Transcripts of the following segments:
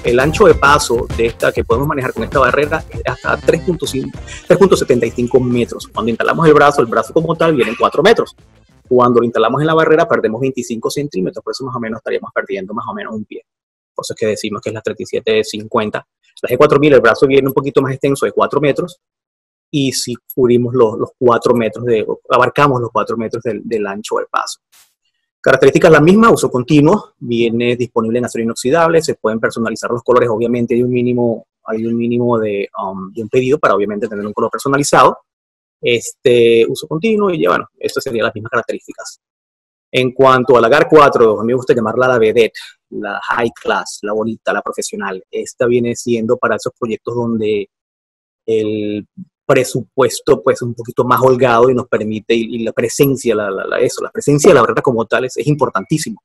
el ancho de paso de esta que podemos manejar con esta barrera es hasta 3.75 metros. Cuando instalamos el brazo como tal viene en 4 metros. Cuando lo instalamos en la barrera perdemos 25 centímetros, por eso más o menos estaríamos perdiendo más o menos un pie. Por eso es que decimos que es la 3750. La G4000, el brazo viene un poquito más extenso de 4 metros, y si cubrimos los 4 metros, abarcamos los 4 metros del ancho del paso. Características la misma, uso continuo, viene disponible en acero inoxidable, se pueden personalizar los colores, obviamente hay un mínimo de un pedido para obviamente tener un color personalizado. Uso continuo y ya, bueno, estas serían las mismas características. En cuanto a la GAR 4, a mí me gusta llamarla la vedette, la high class, la bonita, la profesional. Esta viene siendo para esos proyectos donde el presupuesto pues un poquito más holgado y nos permite, y la presencia, la presencia de la barrera como tal es importantísimo.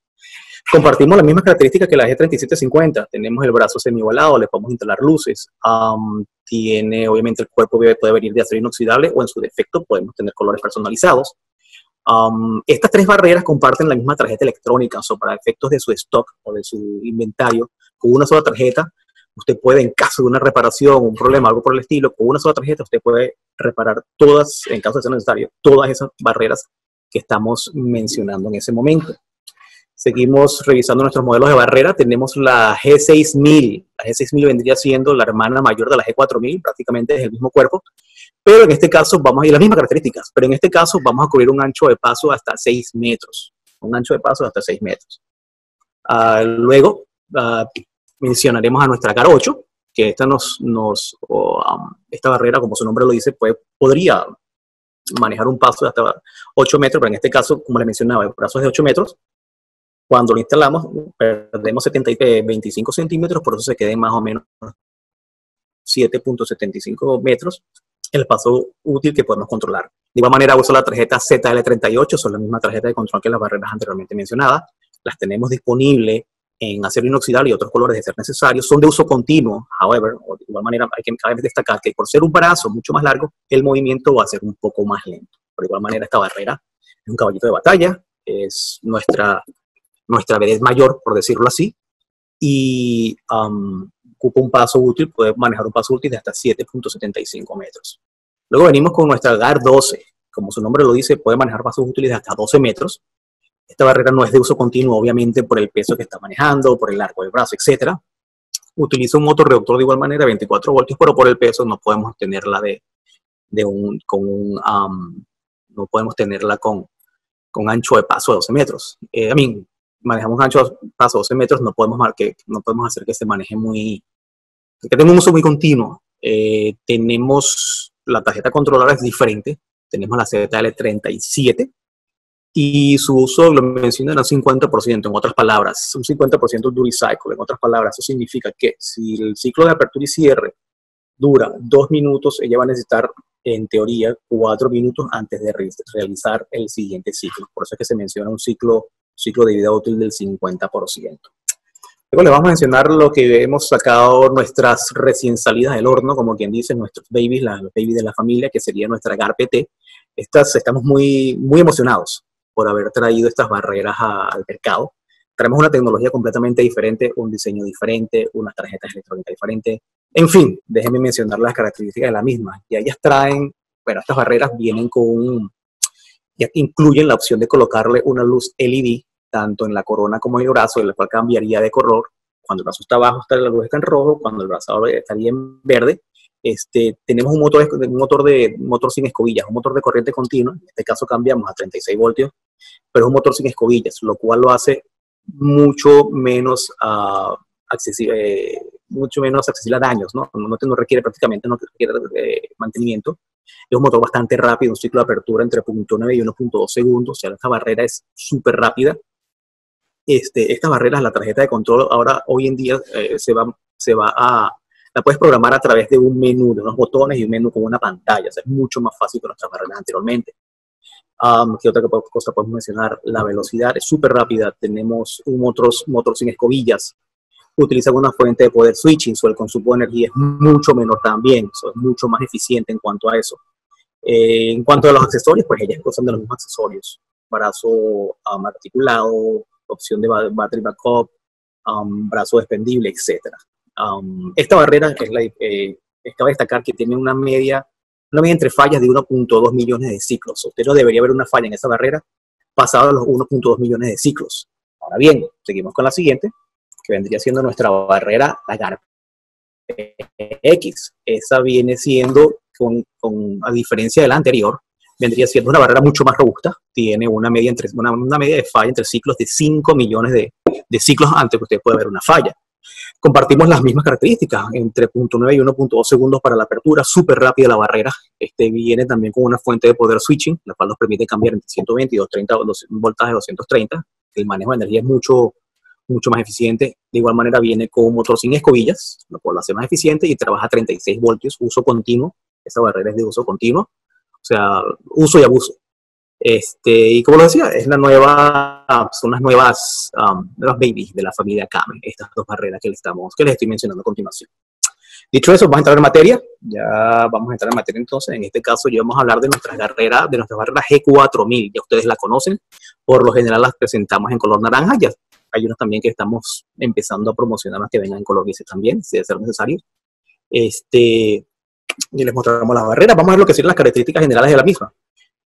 Compartimos las mismas características que la G3750, tenemos el brazo semi-ovalado, le podemos instalar luces, tiene obviamente el cuerpo puede venir de acero inoxidable o en su defecto podemos tener colores personalizados. Estas tres barreras comparten la misma tarjeta electrónica, o sea, para efectos de su stock o de su inventario, con una sola tarjeta. Usted puede, en caso de una reparación, un problema, algo por el estilo, con una sola tarjeta usted puede reparar todas, en caso de ser necesario, todas esas barreras que estamos mencionando en ese momento. Seguimos revisando nuestros modelos de barrera. Tenemos la G6000. La G6000 vendría siendo la hermana mayor de la G4000, prácticamente es el mismo cuerpo. Pero en este caso vamos a ir las mismas características, pero en este caso vamos a cubrir un ancho de paso hasta 6 metros. Un ancho de paso hasta 6 metros. Luego, mencionaremos a nuestra GAR 8, que esta esta barrera, como su nombre lo dice, podría manejar un paso de hasta 8 metros, pero en este caso, como les mencionaba, el brazo es de 8 metros. Cuando lo instalamos, perdemos 25 centímetros, por eso se queda en más o menos 7.75 metros el paso útil que podemos controlar. De igual manera, uso la tarjeta ZL38, son la misma tarjeta de control que las barreras anteriormente mencionadas. Las tenemos disponibles en acero inoxidable y otros colores de ser necesarios. Son de uso continuo, however, de igual manera hay que destacar que por ser un brazo mucho más largo, el movimiento va a ser un poco más lento. Por igual manera, esta barrera es un caballito de batalla, es nuestra vedette mayor, por decirlo así, y ocupa un paso útil, puede manejar un paso útil de hasta 7.75 metros. Luego venimos con nuestra GAR 12, como su nombre lo dice, puede manejar pasos útiles de hasta 12 metros. Esta barrera no es de uso continuo, obviamente, por el peso que está manejando, por el largo del brazo, etc. Utiliza un motor reductor de igual manera, 24 voltios, pero por el peso no podemos tenerla no podemos tenerla con ancho de paso de 12 metros. Manejamos un ancho de paso de 12 metros, no podemos hacer que se maneje que tenga un uso muy continuo. Tenemos la tarjeta controladora es diferente, tenemos la ZL37, y su uso lo mencionan al 50%, en otras palabras, un 50% duty cycle. En otras palabras, eso significa que si el ciclo de apertura y cierre dura 2 minutos, ella va a necesitar, en teoría, 4 minutos antes de realizar el siguiente ciclo. Por eso es que se menciona un ciclo de vida útil del 50%. Luego les vamos a mencionar lo que hemos sacado, nuestras recién salidas del horno, como quien dice, nuestros babies, los babies de la familia, que sería nuestra GAR PT. Estamos muy, muy emocionados por haber traído estas barreras al mercado. Traemos una tecnología completamente diferente, un diseño diferente, unas tarjetas electrónicas diferentes. En fin, déjenme mencionar las características de la misma. Y ellas estas barreras vienen ya incluyen la opción de colocarle una luz LED, tanto en la corona como en el brazo, la cual cambiaría de color. Cuando el brazo está abajo, la luz está en rojo, cuando el brazo estaría en verde. Tenemos un motor sin escobillas, un motor de corriente continua. En este caso cambiamos a 36 voltios, pero es un motor sin escobillas, lo cual lo hace mucho menos accesible a daños, ¿no? No requiere mantenimiento. Es un motor bastante rápido, un ciclo de apertura entre 0.9 y 1.2 segundos. O sea, esta barrera es súper rápida. Estas barreras, la tarjeta de control, hoy en día la puedes programar a través de un menú, de unos botones y un menú con una pantalla. O sea, es mucho más fácil que nuestras barreras anteriormente. ¿Qué otra cosa podemos mencionar? La velocidad es súper rápida. Tenemos un motor sin escobillas. Utiliza una fuente de poder switching, el consumo de energía es mucho menor también. Es mucho más eficiente en cuanto a eso. En cuanto a los accesorios, pues ellas gozan de los mismos accesorios. Brazo articulado, opción de battery backup, brazo expendible, etc. Esta barrera cabe destacar que tiene una media entre fallas de 1.2 millones de ciclos. Usted no debería haber una falla en esa barrera pasado los 1.2 millones de ciclos. Ahora bien, seguimos con la siguiente, que vendría siendo nuestra barrera Lagarde X. Esa viene siendo, a diferencia de la anterior, vendría siendo una barrera mucho más robusta. Tiene una media de falla entre ciclos de 5 millones de ciclos antes que usted pueda ver una falla. Compartimos las mismas características, entre 0.9 y 1.2 segundos para la apertura, súper rápida la barrera. Viene también con una fuente de poder switching, la cual nos permite cambiar entre 120 y 230 voltaje 230. El manejo de energía es mucho más eficiente. De igual manera viene con un motor sin escobillas, lo cual lo hace más eficiente y trabaja a 36 voltios, uso continuo. Esa barrera es de uso continuo, o sea, uso y abuso. Y como lo decía, son las nuevas babies de la familia Kame, estas dos barreras que les estoy mencionando a continuación. Dicho eso, vamos a entrar en materia. Ya vamos a entrar en materia entonces. En este caso, ya vamos a hablar de nuestra barrera G4000. Ya ustedes la conocen. Por lo general las presentamos en color naranja. Ya hay unas también que estamos empezando a promocionar, que vengan en color gris también, si debe ser necesario. Y les mostramos las barreras. Vamos a ver lo que son las características generales de la misma.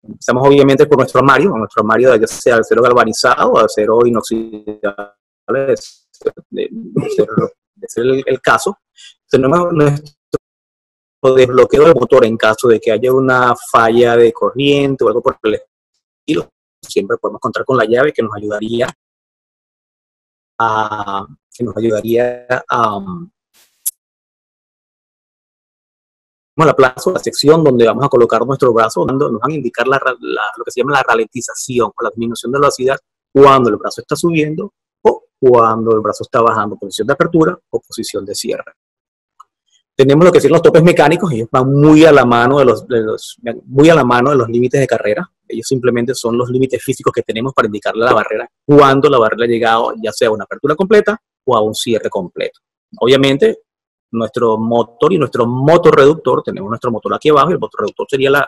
Empezamos obviamente por nuestro armario, ya sea acero galvanizado o acero inoxidable, de ser el caso. Tenemos nuestro desbloqueo del motor en caso de que haya una falla de corriente o algo por el estilo. Siempre podemos contar con la llave que nos ayudaría a la plaza, la sección donde vamos a colocar nuestro brazo, nos van a indicar lo que se llama la ralentización o la disminución de la velocidad cuando el brazo está subiendo o cuando el brazo está bajando, posición de apertura o posición de cierre. Tenemos lo que son los topes mecánicos, ellos van muy a la mano de los límites de carrera. Ellos simplemente son los límites físicos que tenemos para indicarle a la barrera cuando la barrera ha llegado ya sea a una apertura completa o a un cierre completo. Obviamente, nuestro motor y nuestro motorreductor, tenemos nuestro motor aquí abajo, y el motorreductor sería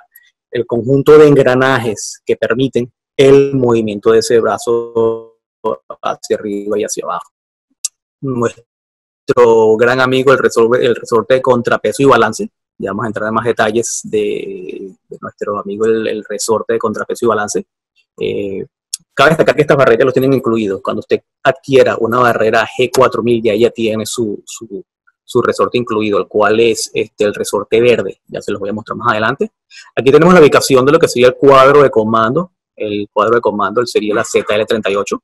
el conjunto de engranajes que permiten el movimiento de ese brazo hacia arriba y hacia abajo. Nuestro gran amigo, el resorte de contrapeso y balance. Ya vamos a entrar en más detalles de nuestro amigo, el resorte de contrapeso y balance. Cabe destacar que estas barreras los tienen incluidos. Cuando usted adquiera una barrera G4000, ya tiene su resorte incluido, el cual es el resorte verde. Ya se los voy a mostrar más adelante. Aquí tenemos la ubicación de lo que sería el cuadro de comando. El cuadro de comando sería la ZL38.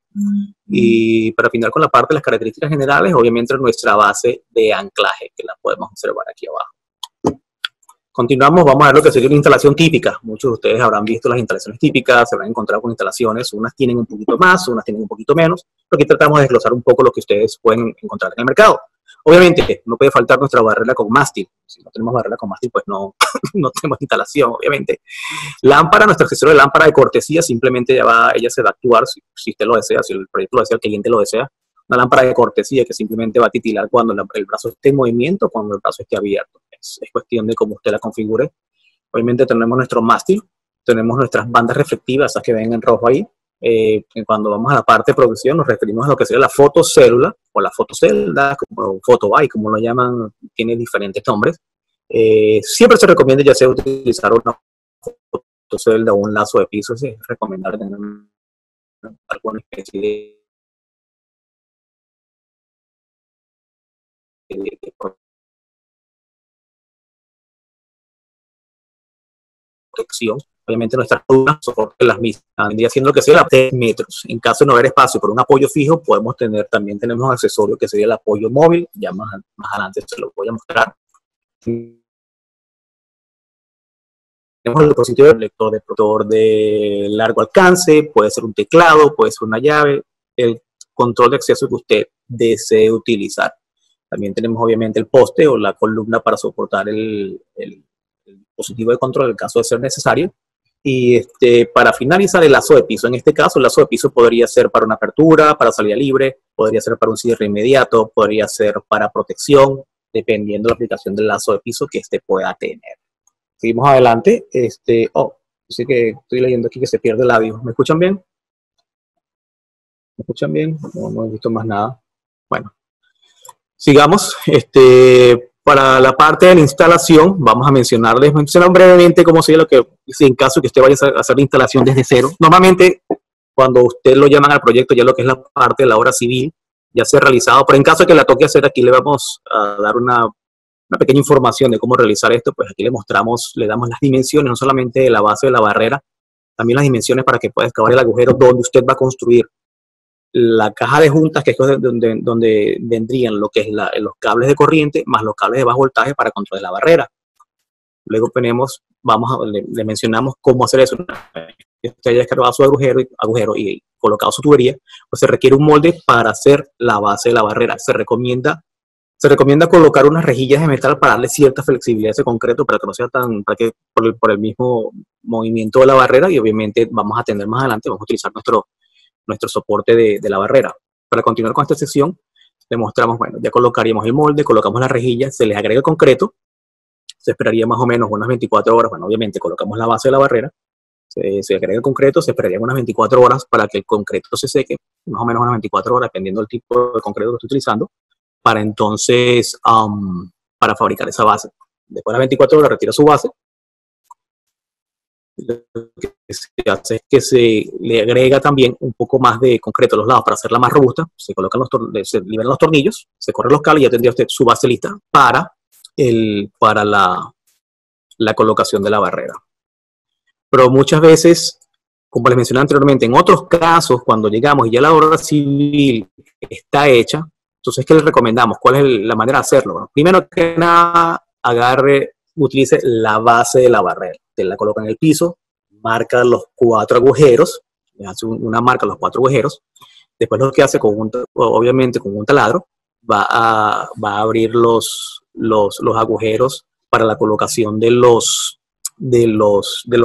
Y para finalizar con la parte de las características generales, obviamente nuestra base de anclaje, que la podemos observar aquí abajo. Continuamos, vamos a ver lo que sería una instalación típica. Muchos de ustedes habrán visto las instalaciones típicas, se habrán encontrado con instalaciones, unas tienen un poquito más, unas tienen un poquito menos, pero aquí tratamos de desglosar un poco lo que ustedes pueden encontrar en el mercado. Obviamente, no puede faltar nuestra barrera con mástil. Si no tenemos barrera con mástil, pues no tenemos instalación, obviamente. Lámpara, nuestro accesorio de lámpara de cortesía, simplemente ella se va a actuar si usted lo desea, si el proyecto lo desea, el cliente lo desea. Una lámpara de cortesía que simplemente va a titilar cuando el brazo esté en movimiento, cuando el brazo esté abierto. Es cuestión de cómo usted la configure. Obviamente tenemos nuestro mástil, tenemos nuestras bandas reflectivas, esas que ven en rojo ahí. Cuando vamos a la parte de producción nos referimos a lo que sería la fotocélula o la fotocelda, como fotobuy, como lo llaman, tiene diferentes nombres. Siempre se recomienda ya sea utilizar una fotocelda o un lazo de piso. Es recomendable tener alguna especie de protección. Obviamente nuestras columnas soportan las mismas, vendría siendo que sea 3 metros. En caso de no haber espacio por un apoyo fijo, también tenemos un accesorio que sería el apoyo móvil. Ya más adelante se lo voy a mostrar. Tenemos el dispositivo del lector de largo alcance, puede ser un teclado, puede ser una llave, el control de acceso que usted desee utilizar. También tenemos obviamente el poste o la columna para soportar el dispositivo de control en caso de ser necesario. Y para finalizar, el lazo de piso. En este caso, el lazo de piso podría ser para una apertura, para salida libre, podría ser para un cierre inmediato, podría ser para protección, dependiendo de la aplicación del lazo de piso que pueda tener. Seguimos adelante. Dice que estoy leyendo aquí que se pierde el audio. ¿Me escuchan bien? ¿Me escuchan bien? No he visto más nada. Bueno. Sigamos. Para la parte de la instalación, vamos a mencionar brevemente cómo sería lo que, si en caso que usted vaya a hacer la instalación desde cero. Normalmente, cuando usted lo llaman al proyecto, ya lo que es la parte de la obra civil, ya se ha realizado, pero en caso de que la toque hacer, aquí le vamos a dar una pequeña información de cómo realizar esto. Pues aquí le mostramos, le damos las dimensiones, no solamente de la base de la barrera, también las dimensiones para que pueda excavar el agujero donde usted va a construir la caja de juntas, que es donde vendrían lo que es los cables de corriente más los cables de bajo voltaje para control de la barrera. Luego tenemos, le mencionamos cómo hacer eso. Usted haya descargado su agujero y colocado su tubería, pues se requiere un molde para hacer la base de la barrera. Se recomienda colocar unas rejillas de metal para darle cierta flexibilidad a ese concreto, para que no sea para que por el mismo movimiento de la barrera, y obviamente vamos a atender más adelante, vamos a utilizar nuestro soporte de la barrera. Para continuar con esta sección, le mostramos, bueno, ya colocaríamos el molde, colocamos la rejilla, se les agrega el concreto, se esperaría más o menos unas 24 horas, bueno, obviamente colocamos la base de la barrera, se agrega el concreto, se esperaría unas 24 horas para que el concreto se seque, más o menos unas 24 horas, dependiendo del tipo de concreto que esté utilizando, para entonces, para fabricar esa base. Después de las 24 horas retira su base. Lo que se hace es que se le agrega también un poco más de concreto a los lados para hacerla más robusta. Se colocan se liberan los tornillos, se corren los cables y ya tendría usted su base lista para la colocación de la barrera. Pero muchas veces, como les mencioné anteriormente, en otros casos, cuando llegamos y ya la obra civil está hecha, entonces, ¿qué les recomendamos? ¿Cuál es la manera de hacerlo? Bueno, primero que nada, utilice la base de la barrera. Usted la coloca en el piso, marca los 4 agujeros, le hace una marca a los 4 agujeros. Después lo que hace, obviamente con un taladro, va a abrir los agujeros para la colocación de los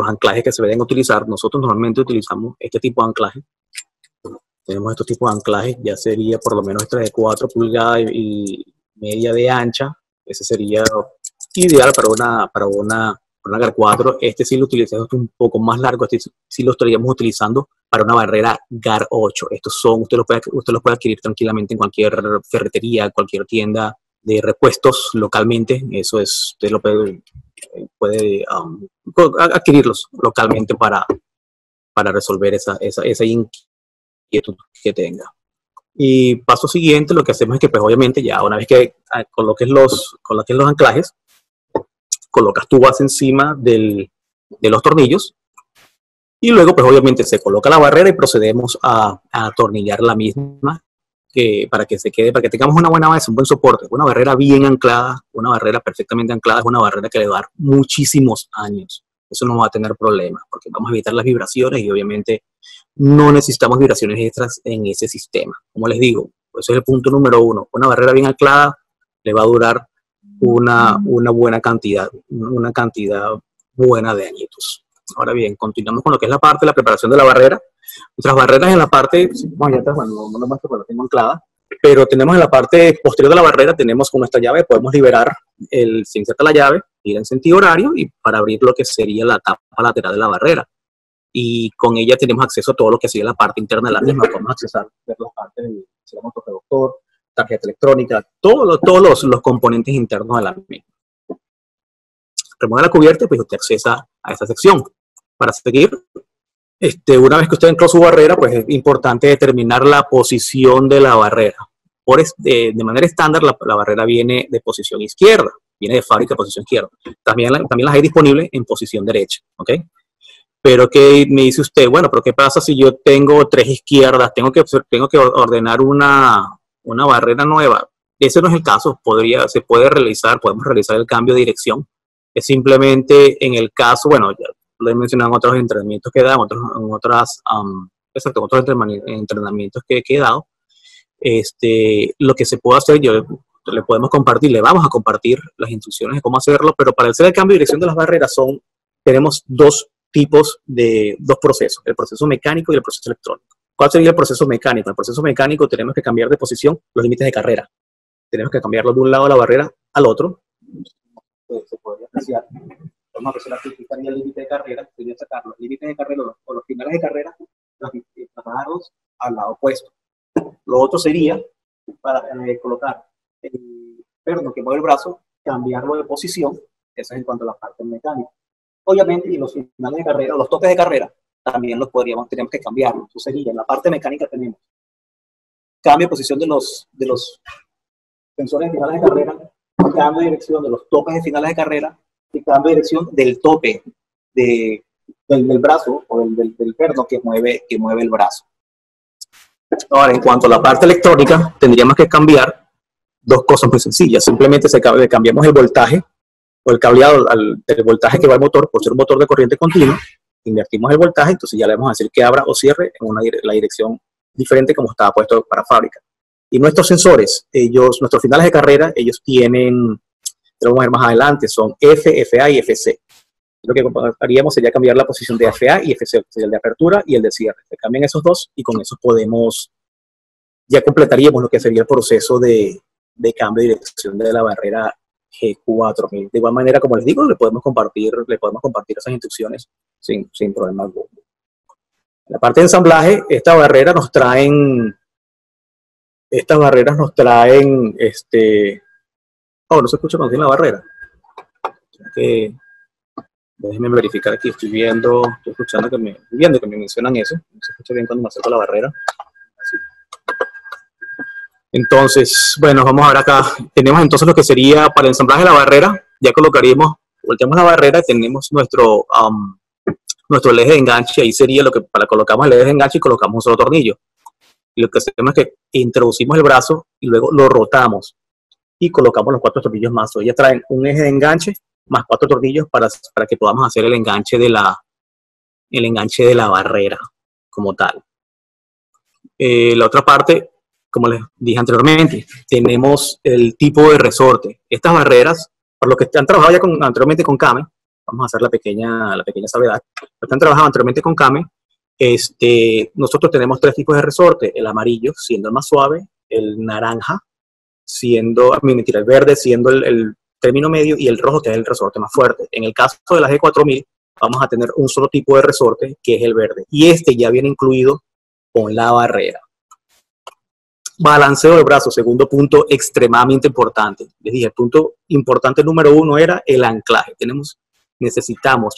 anclajes que se deben utilizar. Nosotros normalmente utilizamos este tipo de anclaje. Tenemos estos tipos de anclajes, ya sería por lo menos este de 4 pulgadas y media de ancha. Ese sería ideal para una GAR 4. Este sí lo utilizamos un poco más largo, este sí lo estaríamos utilizando para una barrera GAR 8. Estos usted los puede adquirir tranquilamente en cualquier ferretería, cualquier tienda de repuestos localmente. Eso es, usted lo puede adquirirlos localmente para resolver esa inquietud que tenga. Y paso siguiente, lo que hacemos es que, pues obviamente, ya una vez que coloques los anclajes, colocas tu base encima de los tornillos y luego, pues obviamente, se coloca la barrera y procedemos a atornillar la misma para que tengamos una buena base, un buen soporte. Una barrera bien anclada, una barrera perfectamente anclada, es una barrera que le va a dar muchísimos años. Eso no va a tener problemas porque vamos a evitar las vibraciones y obviamente no necesitamos vibraciones extras en ese sistema. Como les digo, ese es el punto número 1. Una barrera bien anclada le va a durar una buena cantidad buena de añitos. Ahora bien, continuamos con lo que es la parte de la preparación de la barrera. Nuestras barreras en la parte, bueno, no lo muestro porque la tengo anclada, pero tenemos en la parte posterior de la barrera, tenemos con nuestra llave, podemos liberar, se inserta la llave, ir en sentido horario y para abrir lo que sería la tapa lateral de la barrera. Y con ella tenemos acceso a todo lo que sería la parte interna de la misma. Podemos accesar ver las partes del motorreductor, tarjeta electrónica, todos los componentes internos de la misma. Remueve la cubierta y pues usted accesa a esta sección. Para seguir, una vez que usted ancló su barrera, pues es importante determinar la posición de la barrera. De manera estándar, la barrera viene de posición izquierda, viene de fábrica de posición izquierda. También las hay disponibles en posición derecha, ¿ok? Pero ¿qué me dice usted? Bueno, pero ¿qué pasa si yo tengo 3 izquierdas? Tengo que ordenar una barrera nueva. Ese no es el caso. Podemos realizar el cambio de dirección. Es simplemente en el caso, bueno, ya lo he mencionado en otros entrenamientos que he dado, en otros entrenamientos que he dado. Lo que se puede hacer, le vamos a compartir las instrucciones de cómo hacerlo, pero para hacer el cambio de dirección de las barreras tenemos dos procesos, el proceso mecánico y el proceso electrónico. ¿Cuál sería el proceso mecánico? El proceso mecánico tenemos que cambiar de posición los límites de carrera. Tenemos que cambiarlo de un lado de la barrera al otro. Se podría apreciar. Vamos a presionar el límite de carrera, sería sacar los límites de carrera o los finales de carrera, trasladarlos al lado opuesto. Lo otro sería para colocar perno que mueve el brazo, cambiarlo de posición. Eso es en cuanto a la parte mecánica. Obviamente, y los finales de carrera, los topes de carrera, también tenemos que cambiarlo. Eso sería, en la parte mecánica tenemos cambio de posición de los sensores de finales de carrera, cambio de dirección de los topes de finales de carrera y cambio de dirección del tope del brazo o del perno que mueve el brazo. Ahora, en cuanto a la parte electrónica, tendríamos que cambiar dos cosas muy sencillas. Simplemente cambiamos el voltaje o el cableado del voltaje que va al motor, por ser un motor de corriente continua, invertimos el voltaje, entonces ya le vamos a decir que abra o cierre en la dirección diferente como estaba puesto para fábrica. Y nuestros sensores, nuestros finales de carrera, ellos tienen, lo vamos a ver más adelante, son F, FA y FC. Lo que haríamos sería cambiar la posición de FA y FC, el de apertura y el de cierre. Se cambian esos dos y con eso ya completaríamos lo que sería el proceso de cambio de dirección de la barrera G4000. De igual manera, como les digo, le podemos compartir esas instrucciones sin problema alguno. En la parte de ensamblaje, estas barreras nos traen, no se escucha cuando tiene la barrera. Déjenme verificar aquí, estoy viendo que me mencionan eso. No se escucha bien cuando me acerco a la barrera. Así. Entonces, bueno, vamos a ver acá. Tenemos entonces lo que sería para el ensamblaje de la barrera. Ya volteamos la barrera y tenemos nuestro eje de enganche. Ahí sería colocamos el eje de enganche y colocamos un solo tornillo. Y lo que hacemos es que introducimos el brazo y luego lo rotamos y colocamos los 4 tornillos más. Ya traen un eje de enganche más 4 tornillos para que podamos hacer el enganche de la barrera como tal. La otra parte, como les dije anteriormente, tenemos el tipo de resorte. Estas barreras, para los que han trabajado ya anteriormente con Kame, vamos a hacer la pequeña salvedad. Los que han trabajado anteriormente con Kame, nosotros tenemos 3 tipos de resorte. El amarillo siendo el más suave, el naranja el verde siendo el término medio y el rojo que es el resorte más fuerte. En el caso de la G4000 vamos a tener un solo tipo de resorte que es el verde y ya viene incluido con la barrera. Balanceo del brazo, segundo punto extremadamente importante. Les dije, el punto importante número 1 era el anclaje.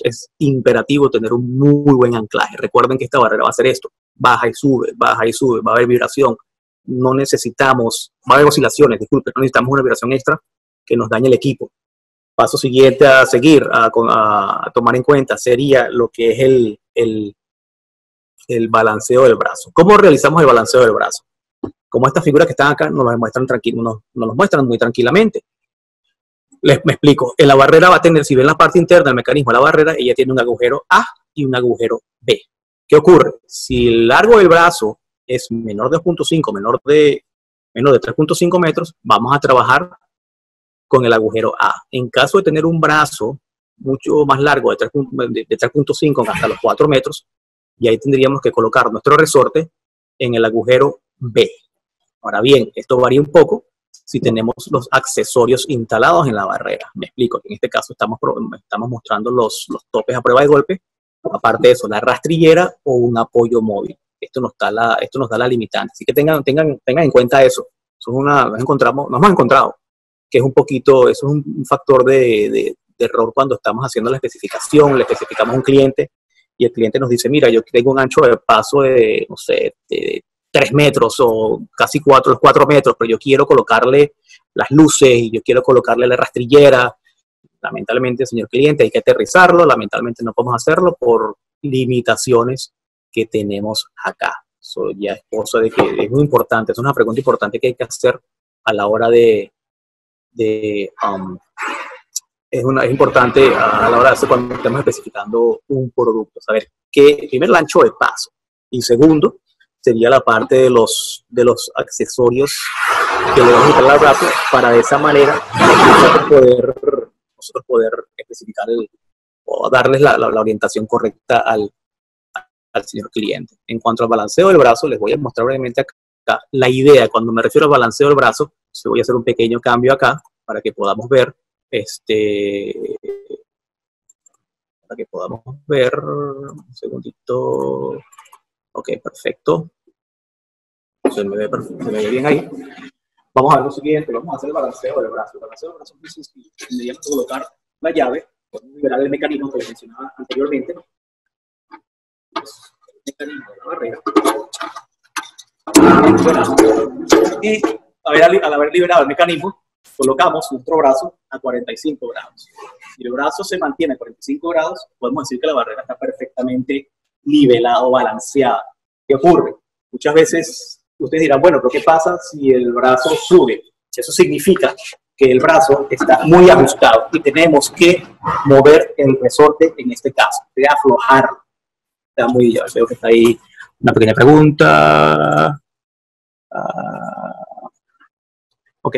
Es imperativo tener un muy buen anclaje. Recuerden que esta barrera va a hacer esto, baja y sube, va a haber vibración. Va a haber oscilaciones, disculpen, no necesitamos una vibración extra que nos dañe el equipo. Paso siguiente a seguir, a tomar en cuenta, sería lo que es el balanceo del brazo. ¿Cómo realizamos el balanceo del brazo? Como estas figuras que están acá nos las muestran muy tranquilamente. Me explico. En la barrera va a tener, si ven la parte interna del mecanismo de la barrera, ella tiene un agujero A y un agujero B. ¿Qué ocurre? Si el largo del brazo es menor de 2.5, menor de 3.5 metros, vamos a trabajar con el agujero A. En caso de tener un brazo mucho más largo de 3.5 hasta los 4 metros, y ahí tendríamos que colocar nuestro resorte en el agujero B. Ahora bien, esto varía un poco si tenemos los accesorios instalados en la barrera. Me explico. En este caso estamos mostrando los topes a prueba de golpe. Aparte de eso, la rastrillera o un apoyo móvil. Esto nos da la limitante. Así que tengan en cuenta eso. Nos hemos encontrado que es eso es un factor de error cuando estamos haciendo la especificación, le especificamos a un cliente y el cliente nos dice, mira, yo tengo un ancho de paso de, no sé, de 3 metros o casi 4 metros, pero yo quiero colocarle las luces y yo quiero colocarle la rastrillera. Lamentablemente, señor cliente, hay que aterrizarlo. Lamentablemente no podemos hacerlo por limitaciones que tenemos acá. Eso ya es cosa de que es muy importante, es una pregunta importante que hay que hacer a la hora es importante a la hora de hacer cuando estamos especificando un producto, saber primero el ancho de paso y segundo sería la parte de los accesorios que le vamos a quitar al brazo para de esa manera nosotros poder especificar o darles la orientación correcta al señor cliente. En cuanto al balanceo del brazo, les voy a mostrar brevemente acá la idea. Cuando me refiero al balanceo del brazo, voy a hacer un pequeño cambio acá para que podamos ver un segundito. Ok, perfecto. Se me ve bien ahí. vamos a ver lo siguiente, vamos a hacer el balanceo del brazo. El balanceo del brazo es muy sencillo. Tendríamos que colocar la llave, podemos liberar el mecanismo que les mencionaba anteriormente, el mecanismo de la barrera. Y al haber liberado el mecanismo, colocamos nuestro brazo a 45 grados. Si el brazo se mantiene a 45 grados, podemos decir que la barrera está perfectamente nivelada o balanceada. ¿Qué ocurre? Muchas veces ustedes dirán, bueno, pero ¿qué pasa si el brazo sube? Eso significa que el brazo está muy ajustado y tenemos que mover el resorte en este caso, de aflojarlo. Está muy, ya veo que está ahí una pequeña pregunta. Ok.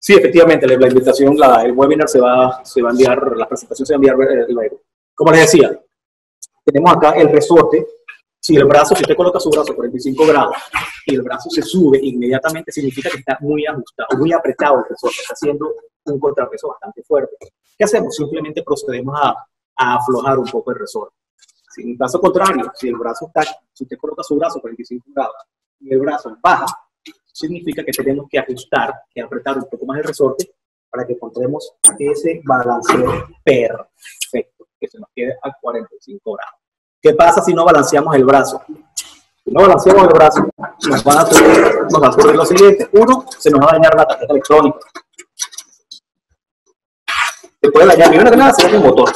Sí, efectivamente, la invitación, el webinar se va a enviar, la presentación se va a enviar luego. Como les decía, tenemos acá el resorte. Si usted coloca su brazo a 45 grados y el brazo se sube, inmediatamente significa que está muy ajustado, muy apretado el resorte, está haciendo un contrapeso bastante fuerte. ¿Qué hacemos? Simplemente procedemos a aflojar un poco el resorte. Si en caso contrario, si usted coloca su brazo a 45 grados y el brazo baja, significa que tenemos que ajustar, que apretar un poco más el resorte para que encontremos ese balanceo perfecto, que se nos quede a 45 grados. ¿Qué pasa si no balanceamos el brazo? Si no balanceamos el brazo, nos va a ocurrir lo siguiente. Uno, se nos va a dañar la tarjeta electrónica. Se puede dañar, primero que nada, se daña el motor.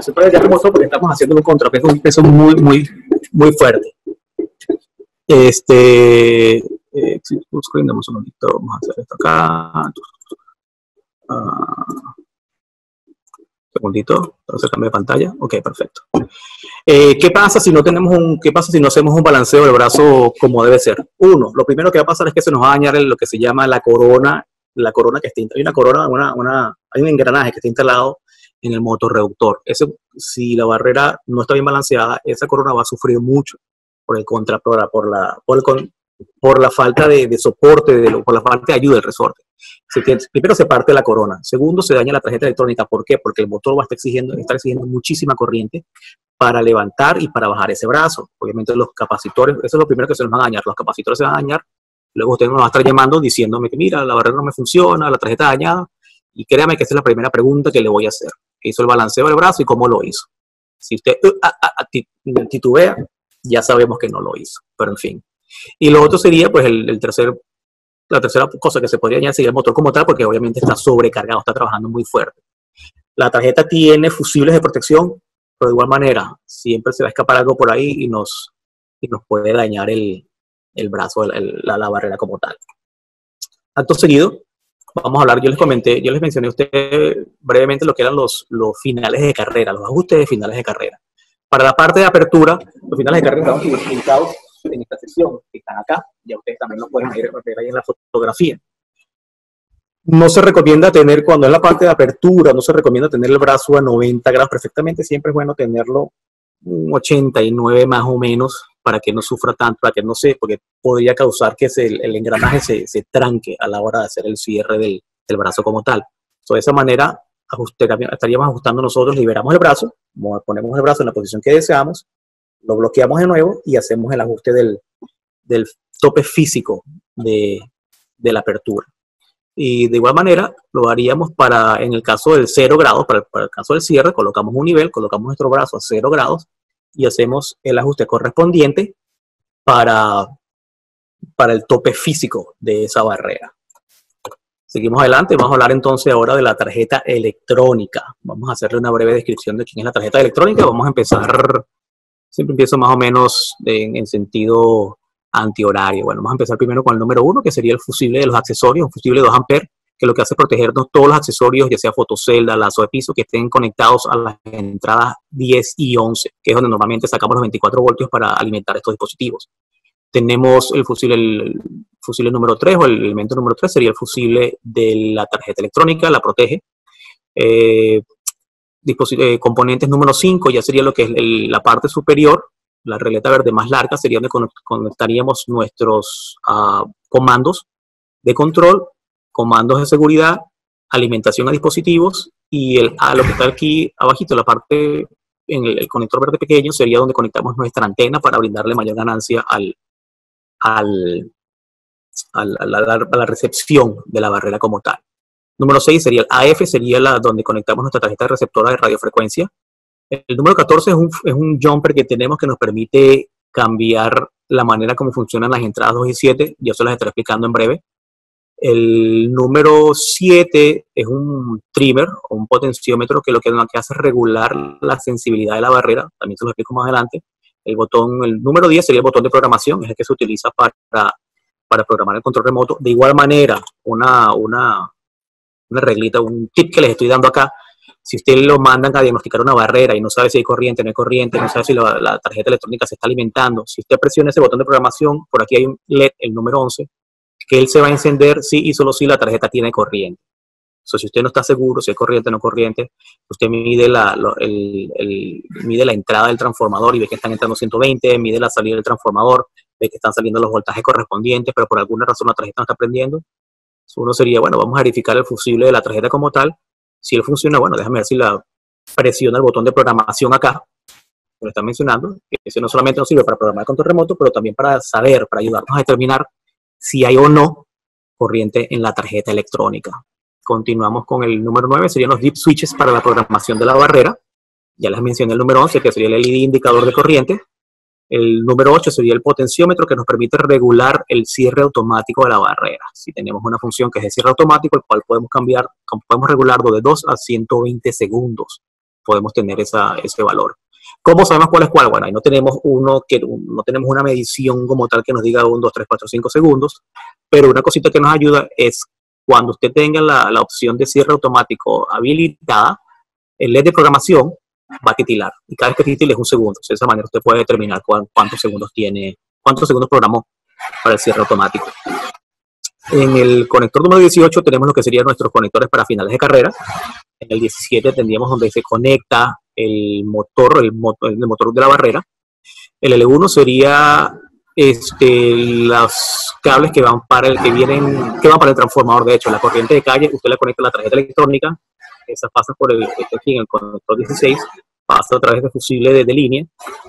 Se puede dañar el motor porque estamos haciendo un contrapeso, un peso muy fuerte. Screen, damos un momentito, vamos a hacer esto acá. Segundito, entonces cambio de pantalla. Ok, perfecto. ¿Qué pasa si no hacemos un balanceo del brazo como debe ser? Uno, lo primero que va a pasar es que se nos va a dañar lo que se llama la corona que está, hay un engranaje que está instalado en el motor reductor. Si la barrera no está bien balanceada, esa corona va a sufrir mucho por la falta de soporte, por la falta de ayuda del resorte. Primero se parte la corona. Segundo, se daña la tarjeta electrónica. ¿Por qué? Porque el motor va a estar exigiendo muchísima corriente para levantar y para bajar ese brazo. Obviamente los capacitores, eso es lo primero que se nos va a dañar. Los capacitores se van a dañar. Luego usted nos va a estar llamando diciéndome que mira, la barrera no me funciona, la tarjeta dañada. Y créame que esa es la primera pregunta que le voy a hacer. ¿Hizo el balanceo del brazo y cómo lo hizo? Si usted titubea, ya sabemos que no lo hizo. Pero en fin. Y lo otro sería, pues, la tercera cosa que se podría añadir sería el motor como tal, porque obviamente está sobrecargado, está trabajando muy fuerte. La tarjeta tiene fusibles de protección, pero de igual manera, siempre se va a escapar algo por ahí y nos puede dañar el brazo, la barrera como tal. Acto seguido, vamos a hablar, yo les mencioné a ustedes brevemente lo que eran los finales de carrera, los ajustes de finales de carrera. Para la parte de apertura, los finales de carrera están indicados en esta sección, que están acá, ya ustedes también lo pueden ver ahí en la fotografía. No se recomienda tener, cuando es la parte de apertura, no se recomienda tener el brazo a 90 grados perfectamente, siempre es bueno tenerlo un 89 más o menos, para que no sufra tanto, porque podría causar que el engranaje se tranque a la hora de hacer el cierre del brazo como tal. De esa manera estaríamos ajustando nosotros, liberamos el brazo, ponemos el brazo en la posición que deseamos, lo bloqueamos de nuevo y hacemos el ajuste del tope físico de la apertura. Y de igual manera lo haríamos en el caso del 0 grados, para el caso del cierre, colocamos un nivel, colocamos nuestro brazo a 0 grados y hacemos el ajuste correspondiente para el tope físico de esa barrera. Seguimos adelante, vamos a hablar entonces ahora de la tarjeta electrónica. Vamos a hacerle una breve descripción de quién es la tarjeta electrónica. Vamos a empezar, siempre empiezo más o menos en sentido antihorario. Bueno, vamos a empezar primero con el número 1, que sería el fusible de los accesorios, un fusible de 2 amperes, que lo que hace es protegernos todos los accesorios, ya sea fotocelda, lazo de piso, que estén conectados a las entradas 10 y 11, que es donde normalmente sacamos los 24 voltios para alimentar estos dispositivos. Tenemos el fusible número 3, o el elemento número 3 sería el fusible de la tarjeta electrónica, la protege. Componentes número 5 ya sería lo que es la parte superior, la regleta verde más larga, sería donde conectaríamos nuestros comandos de control, comandos de seguridad, alimentación a dispositivos, y lo que está aquí abajito, la parte en el conector verde pequeño, sería donde conectamos nuestra antena para brindarle mayor ganancia a la recepción de la barrera como tal. Número 6 sería el AF, sería donde conectamos nuestra tarjeta receptora de radiofrecuencia. El número 14 es un jumper que tenemos que nos permite cambiar la manera como funcionan las entradas 2 y 7. Yo se las estaré explicando en breve. El número 7 es un trimmer o un potenciómetro que lo que hace es regular la sensibilidad de la barrera. También se lo explico más adelante. El número 10 sería el botón de programación, es el que se utiliza para programar el control remoto. De igual manera, una reglita, un tip que les estoy dando acá. Si ustedes lo mandan a diagnosticar una barrera y no sabe si hay corriente, no hay corriente, no sabe si la tarjeta electrónica se está alimentando, si usted presiona ese botón de programación, por aquí hay un LED, el número 11, que él se va a encender si y solo si la tarjeta tiene corriente. So, si usted no está seguro si hay corriente o no corriente, usted mide mide la entrada del transformador y ve que están entrando 120, mide la salida del transformador, ve que están saliendo los voltajes correspondientes, pero por alguna razón la tarjeta no está prendiendo. So, uno sería, bueno, vamos a verificar el fusible de la tarjeta como tal. Si él funciona, bueno, déjame ver si la presiona el botón de programación acá, lo está mencionando, que ese no solamente nos sirve para programar el control remoto, pero también para saber, para ayudarnos a determinar si hay o no corriente en la tarjeta electrónica. Continuamos con el número 9, serían los deep switches para la programación de la barrera. Ya les mencioné el número 11, que sería el LED indicador de corriente. El número 8 sería el potenciómetro, que nos permite regular el cierre automático de la barrera. Si tenemos una función que es de cierre automático, el cual podemos regularlo de 2 a 120 segundos. Podemos tener ese valor. ¿Cómo sabemos cuál es cuál? Bueno, ahí no tenemos no tenemos una medición como tal que nos diga 1, 2, 3, 4, 5 segundos, pero una cosita que nos ayuda es cuando usted tenga la opción de cierre automático habilitada, el LED de programación va a titilar, y cada vez que titile es un segundo. De esa manera usted puede determinar cuántos segundos programó para el cierre automático. En el conector número 18 tenemos lo que serían nuestros conectores para finales de carrera. En el 17 tendríamos donde se conecta el motor de la barrera. El L1 sería los cables que van para el transformador. De hecho, la corriente de calle, usted la conecta a la tarjeta electrónica, esa pasa por aquí en el conector 16, pasa a través de fusible de línea,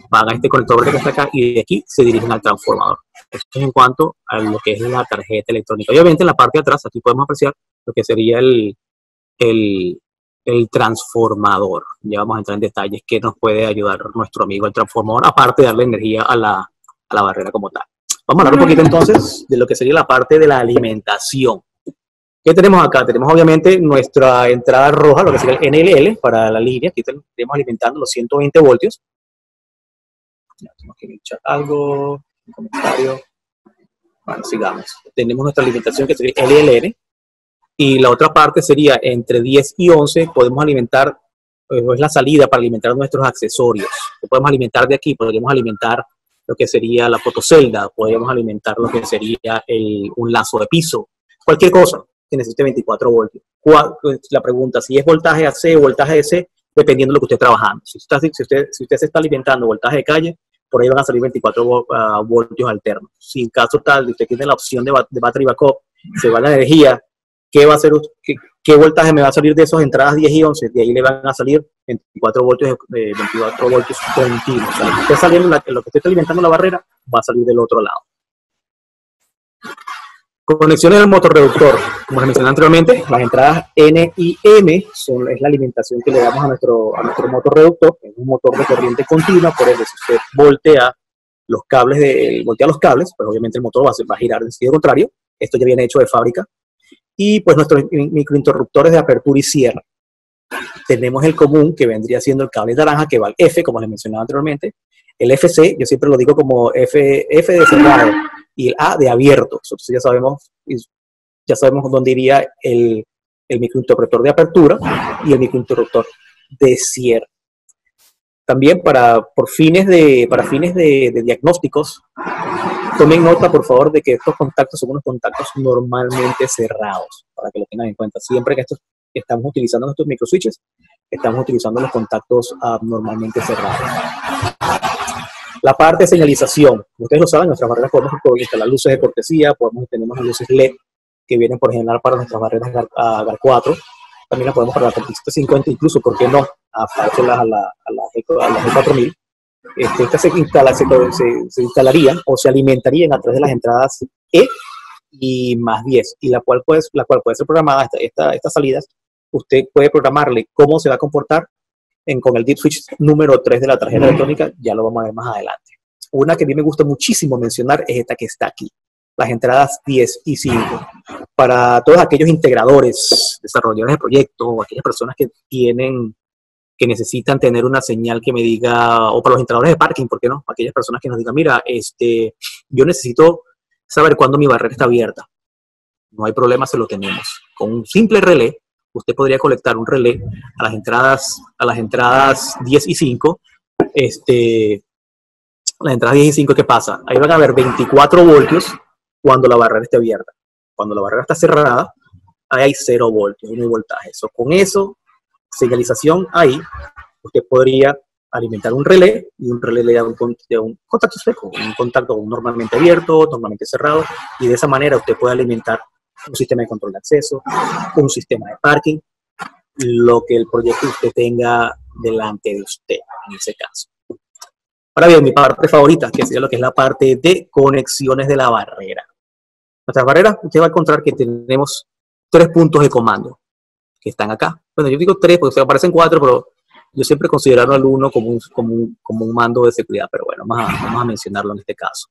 van a este conector verde que está acá y de aquí se dirigen al transformador. Esto es en cuanto a lo que es la tarjeta electrónica. Obviamente en la parte de atrás, aquí podemos apreciar lo que sería el transformador. Ya vamos a entrar en detalles que nos puede ayudar nuestro amigo el transformador, aparte de darle energía a la barrera como tal. Vamos a hablar un poquito entonces de lo que sería la parte de la alimentación. ¿Qué tenemos acá? Tenemos obviamente nuestra entrada roja, lo que sería el NLL para la línea. Aquí tenemos alimentando los 120 voltios. Ya, tenemos que echar algo, un comentario. Bueno, sigamos. Tenemos nuestra alimentación que sería LLN. Y la otra parte sería entre 10 y 11, podemos alimentar, es la salida para alimentar nuestros accesorios. Podemos alimentar de aquí, podríamos alimentar lo que sería la fotocelda, podríamos alimentar lo que sería un lazo de piso, cualquier cosa que necesite 24 voltios. La pregunta, si es voltaje AC o voltaje DC, dependiendo de lo que usted esté trabajando. Si usted se está alimentando voltaje de calle, por ahí van a salir 24 voltios alternos. Si en caso tal, usted tiene la opción de battery backup, se va la energía, ¿qué va a hacer? ¿Qué voltaje me va a salir de esas entradas 10 y 11? De ahí le van a salir 24 voltios continuos. O sea, lo que esté saliendo, lo que esté alimentando la barrera va a salir del otro lado. Conexiones al motorreductor. Como les mencioné anteriormente, las entradas N y M es la alimentación que le damos a nuestro motorreductor. Es un motor de corriente continua, por eso si usted voltea los cables, pues obviamente el motor va a girar en sentido contrario. Esto ya viene hecho de fábrica. Y pues nuestros microinterruptores de apertura y cierre. Tenemos el común, que vendría siendo el cable naranja, que va al F, como les mencionaba anteriormente. El FC, yo siempre lo digo como F de cerrado, y el A de abierto. Entonces ya sabemos dónde iría el microinterruptor de apertura y el microinterruptor de cierre. También para fines de diagnósticos, tomen nota, por favor, de que estos contactos son unos contactos normalmente cerrados, para que lo tengan en cuenta. Siempre que estamos utilizando nuestros microswitches, estamos utilizando los contactos normalmente cerrados. La parte de señalización. Ustedes lo saben, en nuestras barreras podemos instalar luces de cortesía, tenemos las luces LED que vienen por general para nuestras barreras GAR4. También las podemos para la 3750, incluso, ¿por qué no? A la G4000. Estas se instalarían o se alimentarían a través de las entradas E y más 10, y la cual puede ser programada, estas salidas, usted puede programarle cómo se va a comportar con el deep switch número 3 de la tarjeta electrónica, ya lo vamos a ver más adelante. Una que a mí me gusta muchísimo mencionar es esta que está aquí, las entradas 10 y 5, para todos aquellos integradores, desarrolladores de proyectos, o aquellas personas que necesitan tener una señal que me diga, o para los instaladores de parking, ¿por qué no? Aquellas personas que nos digan, mira, yo necesito saber cuándo mi barrera está abierta. No hay problema, se lo tenemos. Con un simple relé, usted podría conectar un relé a las entradas 10 y 5. Las entradas 10 y 5, ¿qué pasa? Ahí van a haber 24 voltios cuando la barrera esté abierta. Cuando la barrera está cerrada, ahí hay 0 voltios, no hay voltaje. Con eso, señalización ahí, usted podría alimentar un relé, y un relé le da un contacto seco, un contacto normalmente abierto, normalmente cerrado, y de esa manera usted puede alimentar un sistema de control de acceso, un sistema de parking, lo que el proyecto usted tenga delante de usted, en ese caso. Ahora bien, mi parte favorita, que sería lo que es la parte de conexiones de la barrera. Nuestras barreras, usted va a encontrar que tenemos 3 puntos de comando que están acá. Bueno, yo digo 3 porque se aparecen 4, pero yo siempre considero al 1 como un mando de seguridad, pero bueno, vamos a mencionarlo en este caso.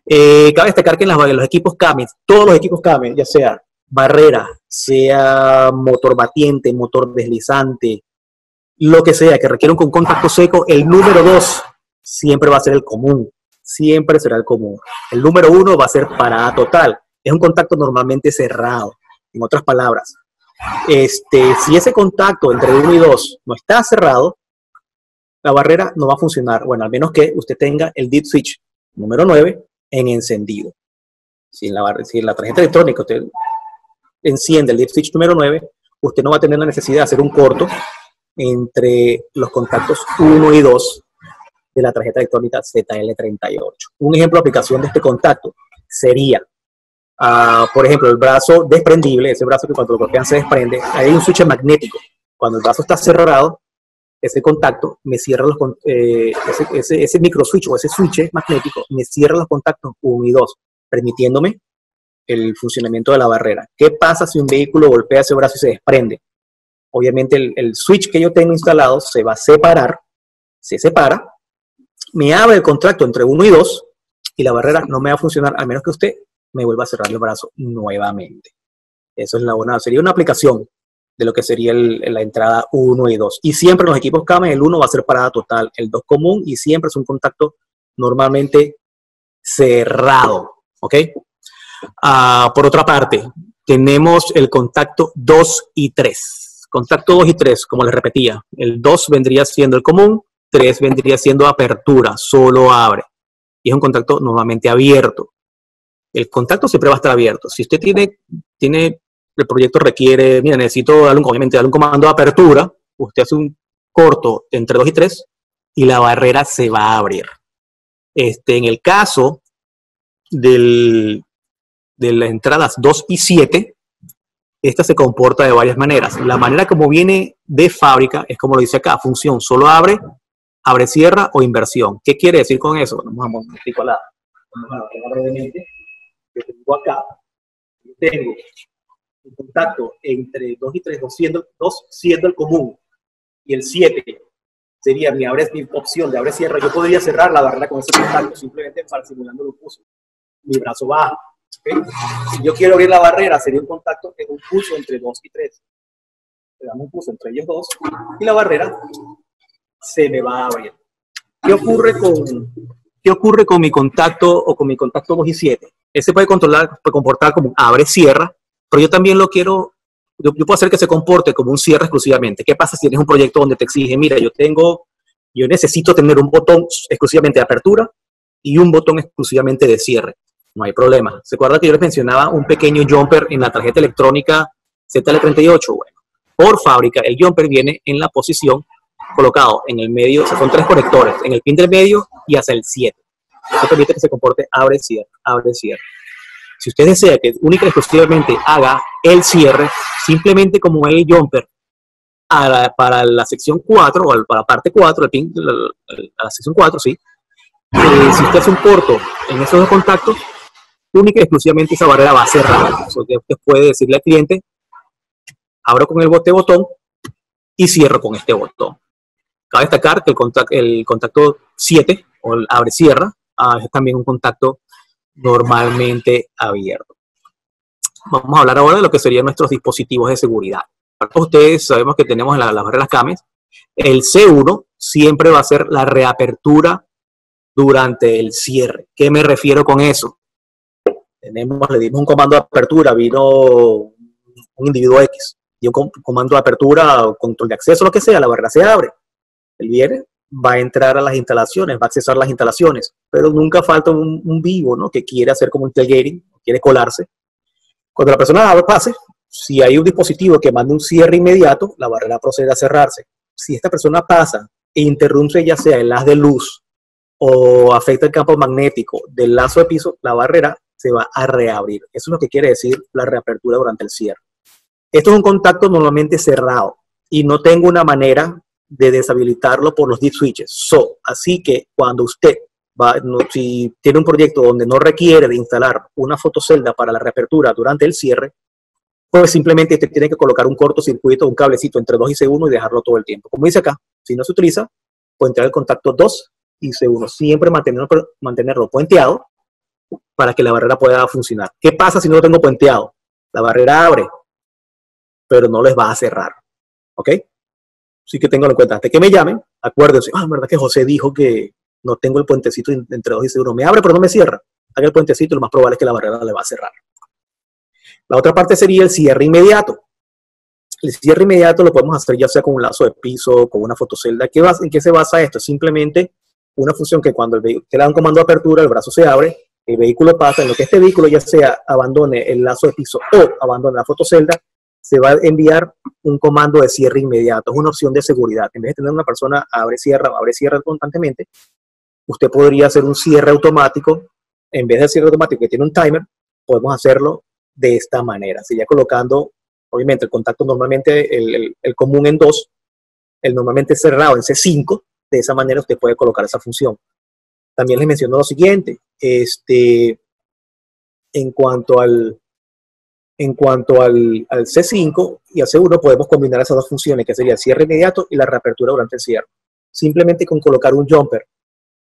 Cabe destacar que en los equipos CAME, todos los equipos CAME, ya sea barrera, sea motor batiente, motor deslizante, lo que sea que requiera un contacto seco, el número 2 siempre va a ser el común, siempre será el común. El número 1 va a ser parada total, es un contacto normalmente cerrado. En otras palabras, si ese contacto entre 1 y 2 no está cerrado, la barrera no va a funcionar, bueno, al menos que usted tenga el deep switch número 9 en encendido. Si en la tarjeta electrónica usted enciende el deep switch número 9, usted no va a tener la necesidad de hacer un corto entre los contactos 1 y 2 de la tarjeta electrónica ZL38. Un ejemplo de aplicación de este contacto sería, por ejemplo, el brazo desprendible, ese brazo que cuando lo golpean se desprende, hay un switch magnético. Cuando el brazo está cerrado, ese contacto me cierra ese micro switch o ese switch magnético me cierra los contactos 1 y 2, permitiéndome el funcionamiento de la barrera. ¿Qué pasa si un vehículo golpea ese brazo y se desprende? Obviamente el switch que yo tengo instalado se va a separar, se separa, me abre el contacto entre 1 y 2 y la barrera no me va a funcionar a menos que usted me vuelva a cerrar el brazo nuevamente. Eso es sería una aplicación de lo que sería la entrada 1 y 2. Y siempre en los equipos CAME el 1 va a ser parada total, el 2 común, y siempre es un contacto normalmente cerrado. ¿Ok? Por otra parte, tenemos el contacto 2 y 3. Contacto 2 y 3, como les repetía, el 2 vendría siendo el común, 3 vendría siendo apertura, solo abre. Y es un contacto normalmente abierto. El contacto siempre va a estar abierto. Si usted tiene el proyecto requiere, mira, necesito obviamente darle un comando de apertura, usted hace un corto entre 2 y 3 y la barrera se va a abrir. En el caso de las entradas 2 y 7, esta se comporta de varias maneras. La manera como viene de fábrica es como lo dice acá, función solo abre, cierra o inversión. ¿Qué quiere decir con eso? Vamos a explicar brevemente. Yo tengo acá, tengo un contacto entre 2 y 3, 2 siendo el común, y el 7 sería mi opción de abre-cierra. Yo podría cerrar la barrera con ese contacto simplemente para simulando un pulso. Mi brazo baja. ¿Okay? Si yo quiero abrir la barrera, sería un contacto en un pulso entre 2 y 3. Le damos un pulso entre ellos dos y la barrera se me va a abrir. ¿Qué ocurre con mi contacto o con mi contacto 2 y 7? Ese puede comportar como un abre-cierra, pero yo también yo puedo hacer que se comporte como un cierre exclusivamente. ¿Qué pasa si tienes un proyecto donde te exige, mira, yo necesito tener un botón exclusivamente de apertura y un botón exclusivamente de cierre? No hay problema. ¿Se acuerda que yo les mencionaba un pequeño jumper en la tarjeta electrónica ZL38? Bueno, por fábrica, el jumper viene en la posición colocado en el medio, o sea, son 3 conectores, en el pin del medio y hacia el 7. Eso permite que se comporte abre-cierre, abre-cierre. Si usted desea que única y exclusivamente haga el cierre, simplemente como el jumper para la sección 4, o para la parte 4, el pin, a la sección 4, sí. Si usted hace un corto en esos dos contactos, única y exclusivamente esa barrera va a cerrar. Usted puede decirle al cliente, abro con este botón y cierro con este botón. Cabe destacar que el contacto 7 o el abre-cierra es también un contacto normalmente abierto. Vamos a hablar ahora de lo que serían nuestros dispositivos de seguridad. Para todos ustedes sabemos que tenemos las barreras CAMES. El C1 siempre va a ser la reapertura durante el cierre. ¿Qué me refiero con eso? Le dimos un comando de apertura, vino un individuo X, y un comando de apertura o control de acceso, lo que sea, la barrera se abre. Él viene, va a entrar a las instalaciones, va a accesar las instalaciones, pero nunca falta un vivo, ¿no?, que quiere hacer como un tailgating, quiere colarse. Cuando la persona pase, si hay un dispositivo que manda un cierre inmediato, la barrera procede a cerrarse. Si esta persona pasa e interrumpe ya sea el haz de luz o afecta el campo magnético del lazo de piso, la barrera se va a reabrir. Eso es lo que quiere decir la reapertura durante el cierre. Esto es un contacto normalmente cerrado y no tengo una manera de deshabilitarlo por los deep switches. Así que cuando usted si tiene un proyecto donde no requiere de instalar una fotocelda para la reapertura durante el cierre, pues simplemente usted tiene que colocar un cortocircuito, un cablecito entre 2 y C1 y dejarlo todo el tiempo. Como dice acá, si no se utiliza, puede entrar el contacto 2 y C1. Siempre mantenerlo puenteado para que la barrera pueda funcionar. ¿Qué pasa si no lo tengo puenteado? La barrera abre, pero no les va a cerrar. ¿Ok? Así que tenganlo en cuenta. Hasta que me llamen, acuérdense, verdad que José dijo que no tengo el puentecito entre 2 y C1. Me abre, pero no me cierra. Haga el puentecito y lo más probable es que la barrera le va a cerrar. La otra parte sería el cierre inmediato. El cierre inmediato lo podemos hacer ya sea con un lazo de piso, con una fotocelda. ¿En qué se basa esto? Simplemente una función que cuando le da un comando de apertura, el brazo se abre, el vehículo pasa, en lo que este vehículo ya sea abandone el lazo de piso o abandone la fotocelda, se va a enviar un comando de cierre inmediato. Es una opción de seguridad. En vez de tener una persona abre, cierra constantemente, usted podría hacer un cierre automático. En vez del cierre automático que tiene un timer, podemos hacerlo de esta manera. Sería colocando, obviamente, el contacto normalmente, el común en 2, el normalmente cerrado en C5. De esa manera usted puede colocar esa función. También les menciono lo siguiente. En cuanto al C5 y al C1 podemos combinar esas dos funciones, que sería el cierre inmediato y la reapertura durante el cierre. Simplemente con colocar un jumper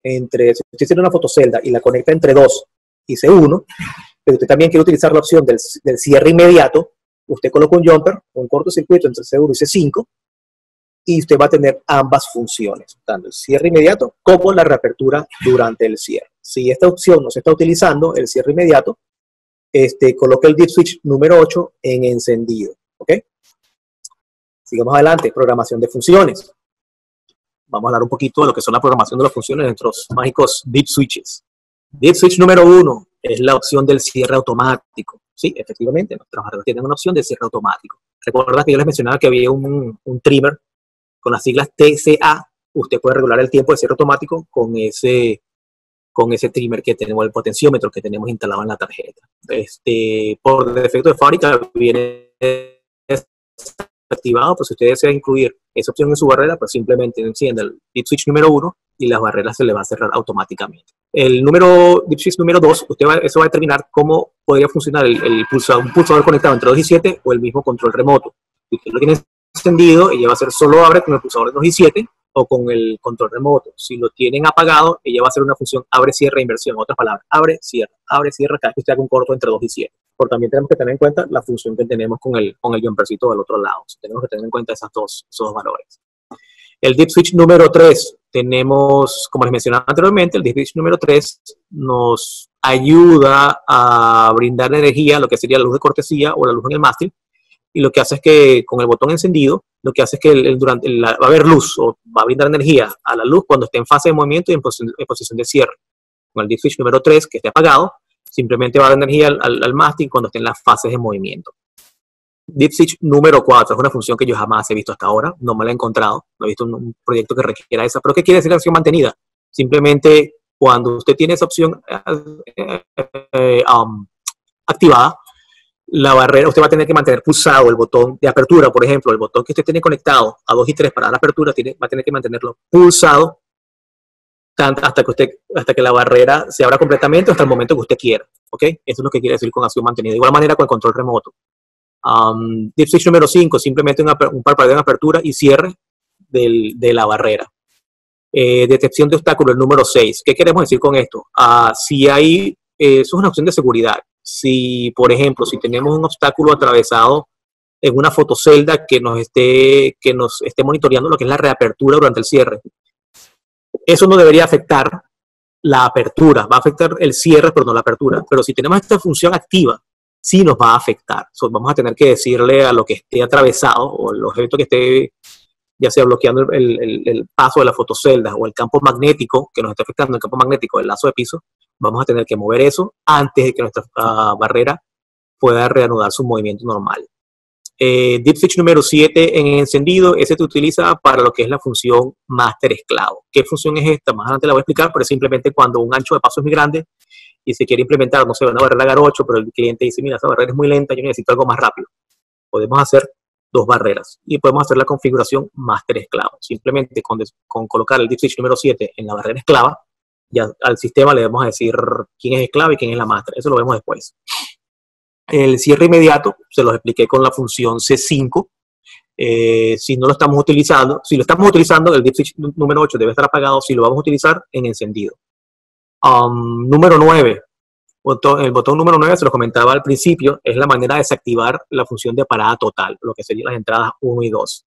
si usted tiene una fotocelda y la conecta entre 2 y C1, pero usted también quiere utilizar la opción del cierre inmediato, usted coloca un jumper, un cortocircuito entre C1 y C5, y usted va a tener ambas funciones, tanto el cierre inmediato como la reapertura durante el cierre. Si esta opción no se está utilizando, el cierre inmediato, coloca el deep switch número 8 en encendido. ¿Ok? Sigamos adelante, programación de funciones. Vamos a hablar un poquito de lo que son la programación de las funciones de nuestros mágicos deep switches. Deep switch número 1 es la opción del cierre automático. Sí, efectivamente, nuestros barreras tienen una opción de cierre automático. Recuerda que yo les mencionaba que había un trimmer con las siglas TCA. Usted puede regular el tiempo de cierre automático con ese trimmer que tenemos, el potenciómetro que tenemos instalado en la tarjeta. Por defecto de fábrica viene activado, pues si usted desea incluir esa opción en su barrera, pues simplemente enciende el deep switch número 1 y las barreras se le va a cerrar automáticamente. El deep switch número 2, eso va a determinar cómo podría funcionar un pulsador conectado entre 2 y 7 o el mismo control remoto. Si usted lo tiene encendido, ella va a hacer solo abre con el pulsador de 2 y 7 o con el control remoto. Si lo tienen apagado, ella va a hacer una función abre, cierra, inversión. En otras palabras, abre, cierra, cada vez que usted haga un corto entre 2 y 7. Pero también tenemos que tener en cuenta la función que tenemos con el jumpercito del otro lado. Tenemos que tener en cuenta esos dos valores. El deep switch número 3, tenemos, como les mencionaba anteriormente, el deep switch número 3 nos ayuda a brindar energía, lo que sería la luz de cortesía o la luz en el mástil, y lo que hace es que con el botón encendido, lo que hace es que va a haber luz o va a brindar energía a la luz cuando esté en fase de movimiento y en posición de cierre. Con el deep switch número 3, que esté apagado, simplemente va a dar energía al mástil cuando esté en las fases de movimiento. Deep switch número 4 es una función que yo jamás he visto hasta ahora, no me la he encontrado, no he visto un proyecto que requiera esa. ¿Pero qué quiere decir la opción mantenida? Simplemente cuando usted tiene esa opción activada, la barrera, usted va a tener que mantener pulsado el botón de apertura, por ejemplo, el botón que usted tiene conectado a 2 y 3 para dar apertura, va a tener que mantenerlo pulsado hasta que la barrera se abra completamente hasta el momento que usted quiera. ¿ok? Eso es lo que quiere decir con acción mantenida. De igual manera con el control remoto. Deep switch número 5, simplemente un parpadeo en apertura y cierre de la barrera. Detección de obstáculos, el número 6. ¿Qué queremos decir con esto? Si hay, eso es una opción de seguridad. Si, por ejemplo, si tenemos un obstáculo atravesado en una fotocelda que nos esté monitoreando lo que es la reapertura durante el cierre, eso no debería afectar la apertura, va a afectar el cierre, pero no la apertura. Pero si tenemos esta función activa, sí nos va a afectar. Vamos a tener que decirle a lo que esté atravesado o el objeto que esté, ya sea bloqueando el paso de la fotocelda o el campo magnético, que nos está afectando el campo magnético del lazo de piso, vamos a tener que mover eso antes de que nuestra barrera pueda reanudar su movimiento normal. Deep switch número 7 en encendido, ese se utiliza para lo que es la función master esclavo. ¿Qué función es esta? Más adelante la voy a explicar, pero es simplemente cuando un ancho de paso es muy grande y se quiere implementar, no sé, una barrera GAR 8, pero el cliente dice, mira, esa barrera es muy lenta, yo necesito algo más rápido. Podemos hacer 2 barreras y podemos hacer la configuración master esclavo. Simplemente con colocar el deep switch número 7 en la barrera esclava, ya al sistema le vamos a decir quién es esclava y quién es la master. Eso lo vemos después. El cierre inmediato, se los expliqué con la función C5. Si no lo estamos utilizando, si lo estamos utilizando, el deep switch número 8 debe estar apagado. Si lo vamos a utilizar, en encendido. Número 9. El botón número 9, se lo comentaba al principio, es la manera de desactivar la función de parada total, lo que serían las entradas 1 y 2.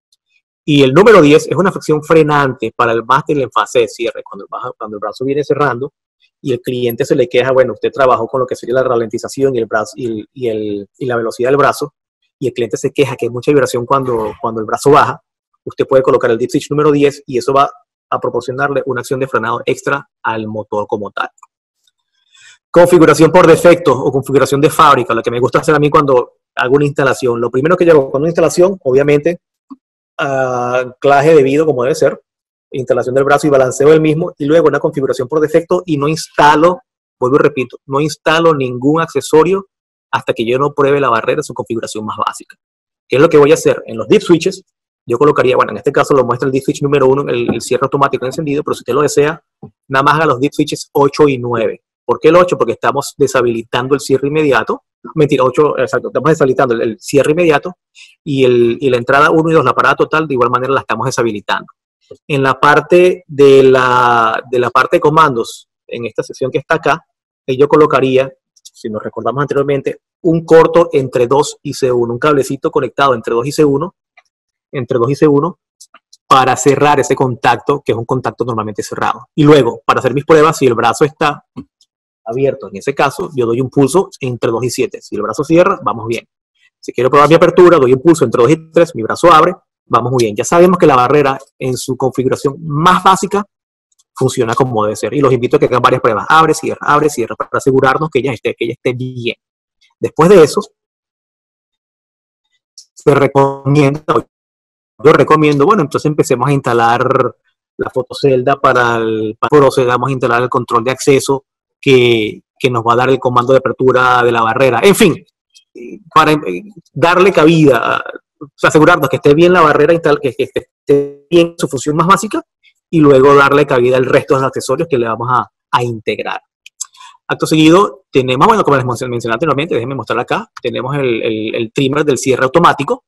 Y el número 10 es una función frenante para el máster en fase de cierre, cuando el brazo viene cerrando y el cliente se le queja, bueno, usted trabajó con lo que sería la ralentización y el brazo y la velocidad del brazo, y el cliente se queja que hay mucha vibración cuando el brazo baja. Usted puede colocar el deep switch número 10 y eso va a proporcionarle una acción de frenado extra al motor como tal. Configuración por defecto o configuración de fábrica, lo que me gusta hacer a mí cuando hago una instalación. Lo primero que yo hago con una instalación, obviamente, anclaje debido como debe ser, instalación del brazo y balanceo del mismo, y luego una configuración por defecto y no instalo, vuelvo y repito, no instalo ningún accesorio hasta que yo no pruebe la barrera en su configuración más básica. ¿Qué es lo que voy a hacer? En los deep switches, yo colocaría, bueno, en este caso lo muestra el deep switch número 1, el cierre automático encendido, pero si usted lo desea, nada más haga los deep switches 8 y 9. ¿Por qué el 8? Porque estamos deshabilitando el cierre inmediato. Mentira, 8, exacto, estamos deshabilitando el cierre inmediato y la entrada 1 y 2, la parada total, de igual manera la estamos deshabilitando. En la parte de la parte de comandos, en esta sección que está acá, yo colocaría, si nos recordamos anteriormente, un corto entre 2 y C1, un cablecito conectado entre 2 y C1, para cerrar ese contacto, que es un contacto normalmente cerrado. Y luego, para hacer mis pruebas, si el brazo está abierto, en ese caso, yo doy un pulso entre 2 y 7. Si el brazo cierra, vamos bien. Si quiero probar mi apertura, doy un pulso entre 2 y 3, mi brazo abre, vamos muy bien. Ya sabemos que la barrera en su configuración más básica funciona como debe ser. Y los invito a que hagan varias pruebas. Abre, cierra, para asegurarnos que ella esté bien. Después de eso, yo recomiendo, bueno, entonces empecemos a instalar la fotocelda procedamos a instalar el control de acceso que nos va a dar el comando de apertura de la barrera. En fin, para darle cabida, asegurarnos que esté bien la barrera, que esté bien su función más básica, y luego darle cabida al resto de los accesorios que le vamos a integrar. Acto seguido, tenemos, bueno, como les mencioné anteriormente, déjenme mostrar acá, tenemos el trimmer del cierre automático,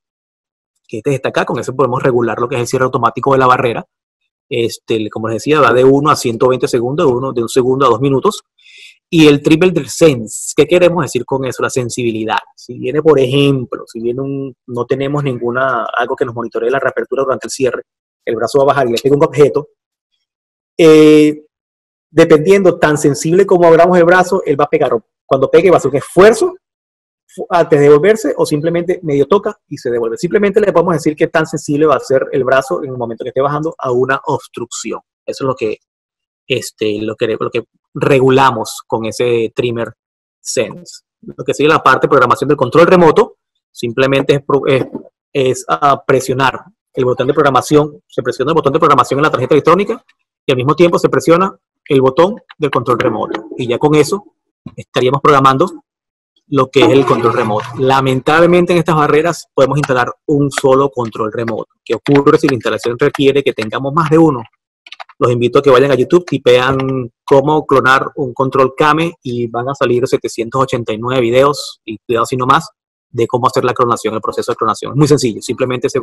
que está acá, con eso podemos regular lo que es el cierre automático de la barrera. Como les decía, va de 1 a 120 segundos, de un segundo a 2 minutos. Y el trimmer del sense, ¿qué queremos decir con eso? La sensibilidad. Si viene, por ejemplo, no tenemos algo que nos monitoree la reapertura durante el cierre, el brazo va a bajar y le pega un objeto, dependiendo tan sensible como abramos el brazo, él va a pegar. Cuando pegue va a hacer un esfuerzo antes de devolverse o simplemente medio toca y se devuelve. Simplemente le podemos decir qué tan sensible va a ser el brazo en el momento que esté bajando a una obstrucción. Eso es lo que regulamos con ese trimmer sense. Lo que sigue la parte de programación del control remoto, simplemente es presionar el botón de programación, se presiona el botón de programación en la tarjeta electrónica y al mismo tiempo se presiona el botón del control remoto. Y ya con eso estaríamos programando lo que es el control remoto. Lamentablemente en estas barreras podemos instalar un solo control remoto. ¿Qué ocurre si la instalación requiere que tengamos más de uno? Los invito a que vayan a YouTube, tipean cómo clonar un control Kame y van a salir 789 videos, y cuidado si no más, de cómo hacer la clonación, el proceso de clonación. Es muy sencillo, simplemente se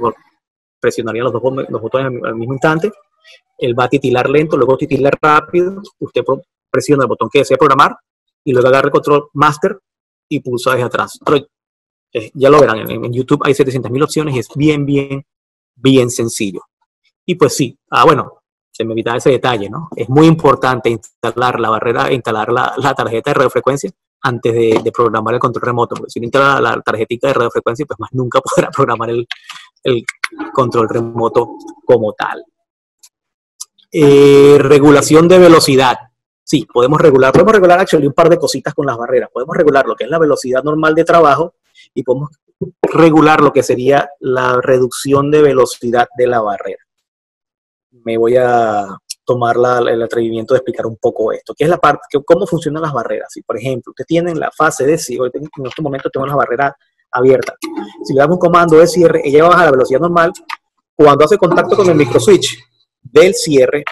presionarían los botones al mismo instante, él va a titilar lento, luego titilar rápido, usted presiona el botón que desea programar y luego agarra el control Master y pulsa desde atrás. Pero, ya lo verán, en YouTube hay 700.000 opciones y es bien sencillo. Y pues sí, bueno, se me evita ese detalle, ¿no? Es muy importante instalar la barrera, instalar la tarjeta de radiofrecuencia antes de programar el control remoto, porque si no instala la tarjetita de radiofrecuencia, pues más nunca podrá programar el control remoto como tal. Regulación de velocidad. Sí, podemos regular actually un par de cositas con las barreras. Podemos regular lo que es la velocidad normal de trabajo y podemos regular lo que sería la reducción de velocidad de la barrera. Me voy a tomar el atrevimiento de explicar un poco esto, que es la parte, cómo funcionan las barreras. Si, por ejemplo, usted tiene la fase de cierre, en este momento tengo la barrera abierta. Si le damos un comando de cierre, ella baja a la velocidad normal. Cuando hace contacto con el microswitch del cierre,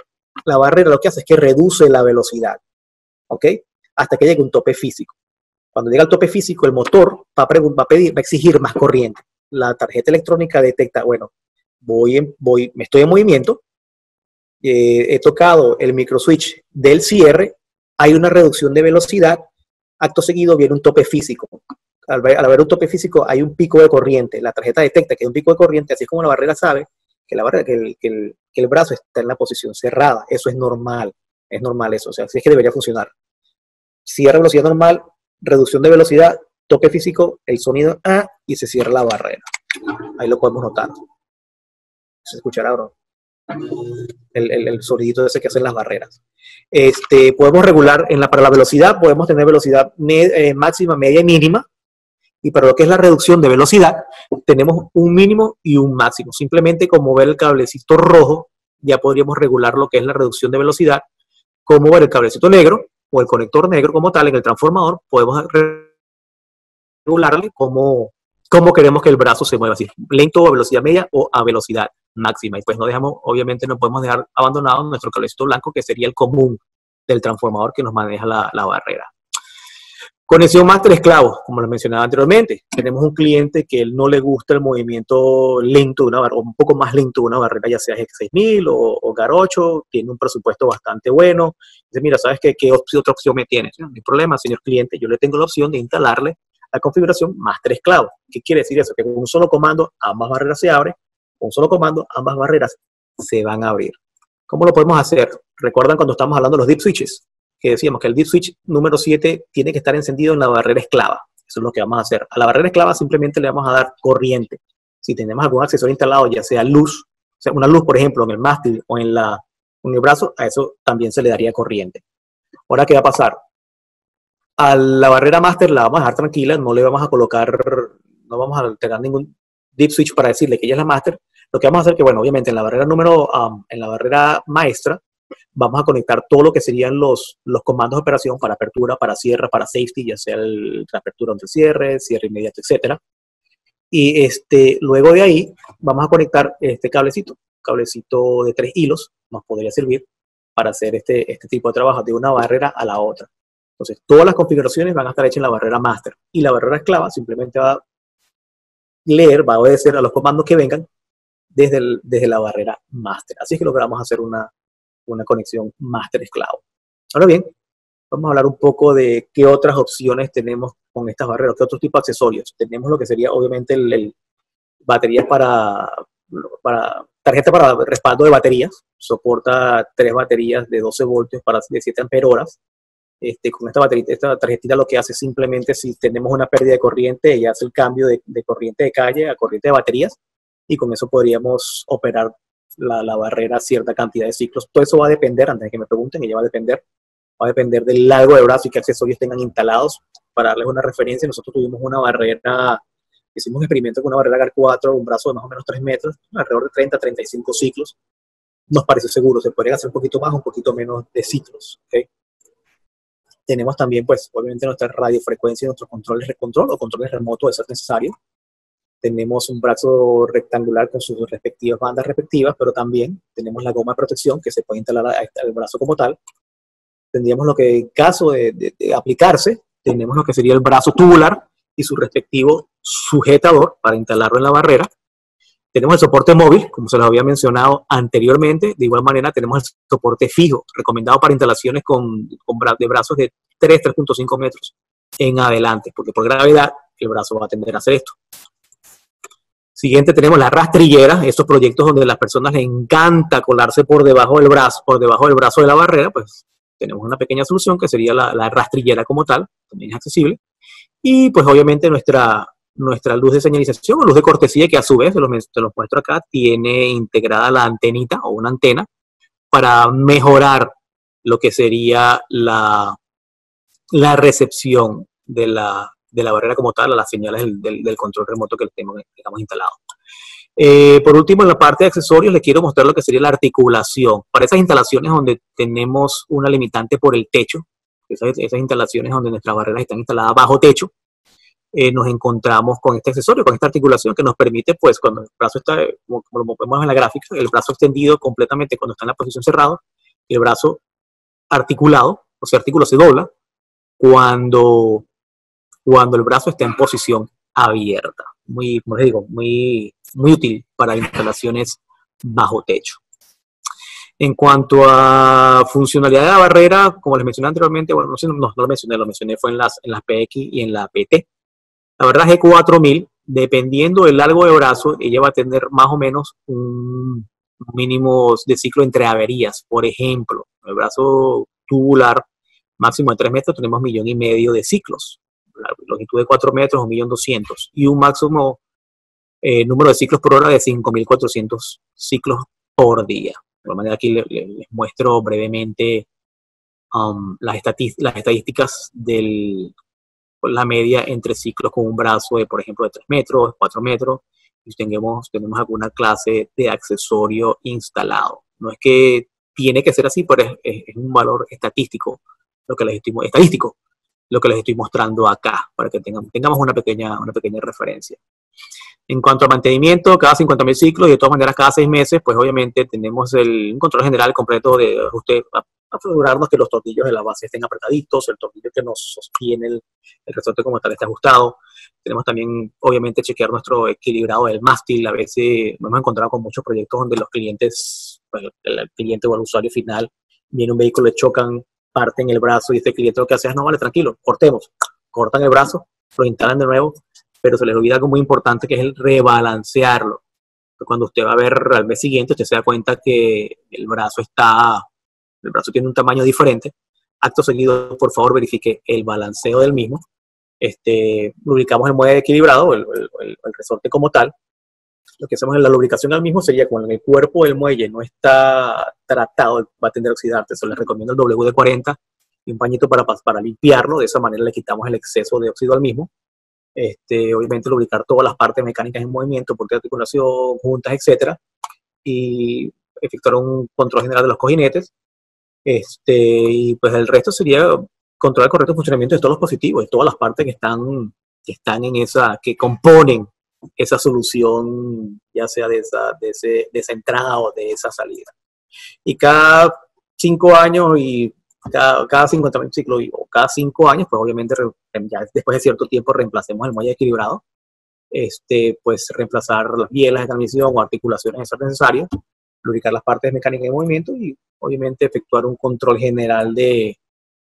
la barrera lo que hace es que reduce la velocidad, ¿ok? Hasta que llegue a un tope físico. Cuando llega al tope físico, el motor va a exigir más corriente. La tarjeta electrónica detecta, bueno, me estoy en movimiento, he tocado el microswitch del cierre, hay una reducción de velocidad, acto seguido viene un tope físico. Al haber un tope físico hay un pico de corriente, la tarjeta detecta que hay un pico de corriente, así es como la barrera sabe que el brazo está en la posición cerrada. Eso es normal eso, o sea, así es que debería funcionar. Cierra velocidad normal, reducción de velocidad, tope físico, el sonido y se cierra la barrera. Ahí lo podemos notar. Se escuchará, bro. El sonidito ese que hacen las barreras. Podemos regular para la velocidad, podemos tener velocidad máxima, media y mínima. Y para lo que es la reducción de velocidad, tenemos un mínimo y un máximo. Simplemente como ver el cablecito rojo, ya podríamos regular lo que es la reducción de velocidad. Como ver el cablecito negro o el conector negro como tal en el transformador, podemos regularle cómo queremos que el brazo se mueva, así lento a velocidad media o a velocidad máxima. Y pues obviamente no podemos dejar abandonado nuestro cablecito blanco, que sería el común del transformador que nos maneja la barrera. Conexión máster esclavo, como lo mencionaba anteriormente. Tenemos un cliente que él no le gusta el movimiento lento de una barrera, o un poco más lento de una barrera, ya sea G6000 o GAR8, tiene un presupuesto bastante bueno. Dice, mira, ¿sabes qué otra opción me tienes? No hay problema, señor cliente, yo le tengo la opción de instalarle la configuración máster esclavo. ¿Qué quiere decir eso? Que con un solo comando ambas barreras se abren, con un solo comando ambas barreras se van a abrir. ¿Cómo lo podemos hacer? ¿Recuerdan cuando estamos hablando de los deep switches? Que decíamos que el deep switch número 7 tiene que estar encendido en la barrera esclava. Eso es lo que vamos a hacer. A la barrera esclava simplemente le vamos a dar corriente. Si tenemos algún accesorio instalado, ya sea luz, o sea, una luz, por ejemplo, en el mástil o en el brazo, a eso también se le daría corriente. Ahora, ¿qué va a pasar? A la barrera master la vamos a dejar tranquila, no le vamos a colocar, no vamos a alterar ningún deep switch para decirle que ella es la master. Lo que vamos a hacer es que, bueno, obviamente en la barrera en la barrera maestra, vamos a conectar todo lo que serían los comandos de operación para apertura, para cierre, para safety, ya sea la apertura entre cierre inmediato, etcétera. Y luego de ahí vamos a conectar este cablecito de 3 hilos, nos podría servir para hacer este tipo de trabajo de una barrera a la otra. Entonces, todas las configuraciones van a estar hechas en la barrera master y la barrera esclava simplemente va a obedecer a los comandos que vengan desde la barrera master. Así es que logramos hacer una conexión máster esclavo. Ahora bien, vamos a hablar un poco de qué otras opciones tenemos con estas barreras, qué otros tipos de accesorios. Tenemos lo que sería obviamente baterías tarjeta para respaldo de baterías, soporta 3 baterías de 12 voltios de 7 amperios. Con esta tarjetita lo que hace simplemente, si tenemos una pérdida de corriente, ella hace el cambio de corriente de calle a corriente de baterías y con eso podríamos operar la barrera cierta cantidad de ciclos. Todo eso va a depender, antes de que me pregunten, ella va a depender del largo de brazo y qué accesorios tengan instalados. Para darles una referencia, nosotros tuvimos una barrera, hicimos un experimento con una barrera GAR4, un brazo de más o menos 3 metros, alrededor de 30 a 35 ciclos. Nos parece seguro, se podrían hacer un poquito más, un poquito menos de ciclos. ¿Okay? Tenemos también, pues, obviamente nuestra radiofrecuencia y nuestros controles de control o controles remotos de ser necesario. tenemos un brazo rectangular con sus respectivas bandas respectivas, pero también tenemos la goma de protección que se puede instalar al brazo como tal. Tendríamos lo que, en caso de aplicarse, tenemos lo que sería el brazo tubular y su respectivo sujetador para instalarlo en la barrera. Tenemos el soporte móvil, como se los había mencionado anteriormente. De igual manera, tenemos el soporte fijo, recomendado para instalaciones de brazos de 3.5 metros en adelante, porque por gravedad el brazo va a tender a hacer esto. Siguiente tenemos la rastrillera, estos proyectos donde a las personas les encanta colarse por debajo del brazo de la barrera, pues tenemos una pequeña solución que sería la rastrillera como tal, también es accesible. Y pues obviamente nuestra luz de señalización o luz de cortesía, que a su vez, te los muestro acá, tiene integrada la antenita o una antena para mejorar lo que sería la recepción de la barrera como tal a las señales del control remoto que tengamos instalado. Por último, en la parte de accesorios les quiero mostrar lo que sería la articulación. Para esas instalaciones donde tenemos una limitante por el techo, esas instalaciones donde nuestras barreras están instaladas bajo techo, nos encontramos con este accesorio, con esta articulación que nos permite, pues, cuando el brazo está, como lo vemos en la gráfica, el brazo extendido completamente cuando está en la posición cerrada, el brazo articulado, o sea, el artículo se dobla cuando el brazo está en posición abierta. Muy, como les digo, muy útil para instalaciones bajo techo. En cuanto a funcionalidad de la barrera, como les mencioné anteriormente, bueno, no lo mencioné, fue en las PX y en la PT. La barrera G4000, dependiendo del largo de brazo, ella va a tener más o menos un mínimo de ciclo entre averías. Por ejemplo, el brazo tubular máximo de 3 metros tenemos 1,5 millones de ciclos. La longitud de 4 metros, 1.200.000. Y un máximo número de ciclos por hora de 5.400 ciclos por día. De manera aquí les muestro brevemente las estadísticas de la media entre ciclos con un brazo de, por ejemplo, de 3 metros, 4 metros, y tenemos alguna clase de accesorio instalado. No es que tiene que ser así, pero es un valor estadístico lo que les estoy mostrando acá, para que tengamos una pequeña referencia. En cuanto al mantenimiento, cada 50.000 ciclos y de todas maneras cada 6 meses, pues obviamente tenemos un control general completo de ajuste, asegurarnos que los tornillos de la base estén apretaditos, el tornillo que nos sostiene el resorte como tal esté ajustado. Tenemos también, obviamente, chequear nuestro equilibrado del mástil. A veces nos hemos encontrado con muchos proyectos donde los clientes, pues, el cliente o el usuario final, viene un vehículo, le chocan, parten el brazo y este cliente lo que hace es, no, vale, tranquilo, cortemos. Cortan el brazo, lo instalan de nuevo, pero se les olvida algo muy importante que es el rebalancearlo. Cuando usted va a ver al mes siguiente, usted se da cuenta que el brazo tiene un tamaño diferente. Acto seguido, por favor, verifique el balanceo del mismo. Lubricamos el muelle equilibrado, el resorte como tal. Lo que hacemos en la lubricación al mismo sería cuando el cuerpo del muelle no está tratado, va a tender a oxidarse. Eso les recomiendo el WD-40 y un pañito para limpiarlo. De esa manera le quitamos el exceso de óxido al mismo. Obviamente lubricar todas las partes mecánicas en movimiento, porque articulación, juntas, etcétera, y efectuar un control general de los cojinetes. Y pues el resto sería controlar el correcto funcionamiento de todos los dispositivos, de todas las partes que están que componen esa solución, ya sea de esa entrada o de esa salida. Y cada 5 años y cada 50.000 ciclos o cada 5 años, pues obviamente ya después de cierto tiempo reemplacemos el muelle equilibrado, pues reemplazar las bielas de transmisión o articulaciones esas necesarias, lubricar las partes mecánicas de movimiento y obviamente efectuar un control general de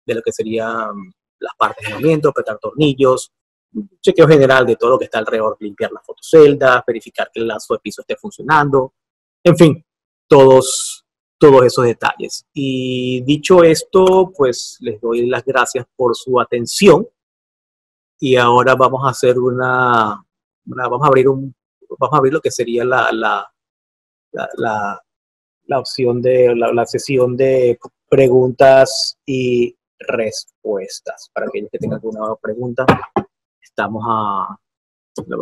lo que serían las partes de movimiento, apretar tornillos, un chequeo general de todo lo que está alrededor, limpiar las fotoceldas, verificar que el lazo de piso esté funcionando, en fin, todos esos detalles. Y dicho esto, pues les doy las gracias por su atención y ahora vamos a hacer vamos a abrir lo que sería la opción de la sesión de preguntas y respuestas. Para aquellos que tengan alguna pregunta, lo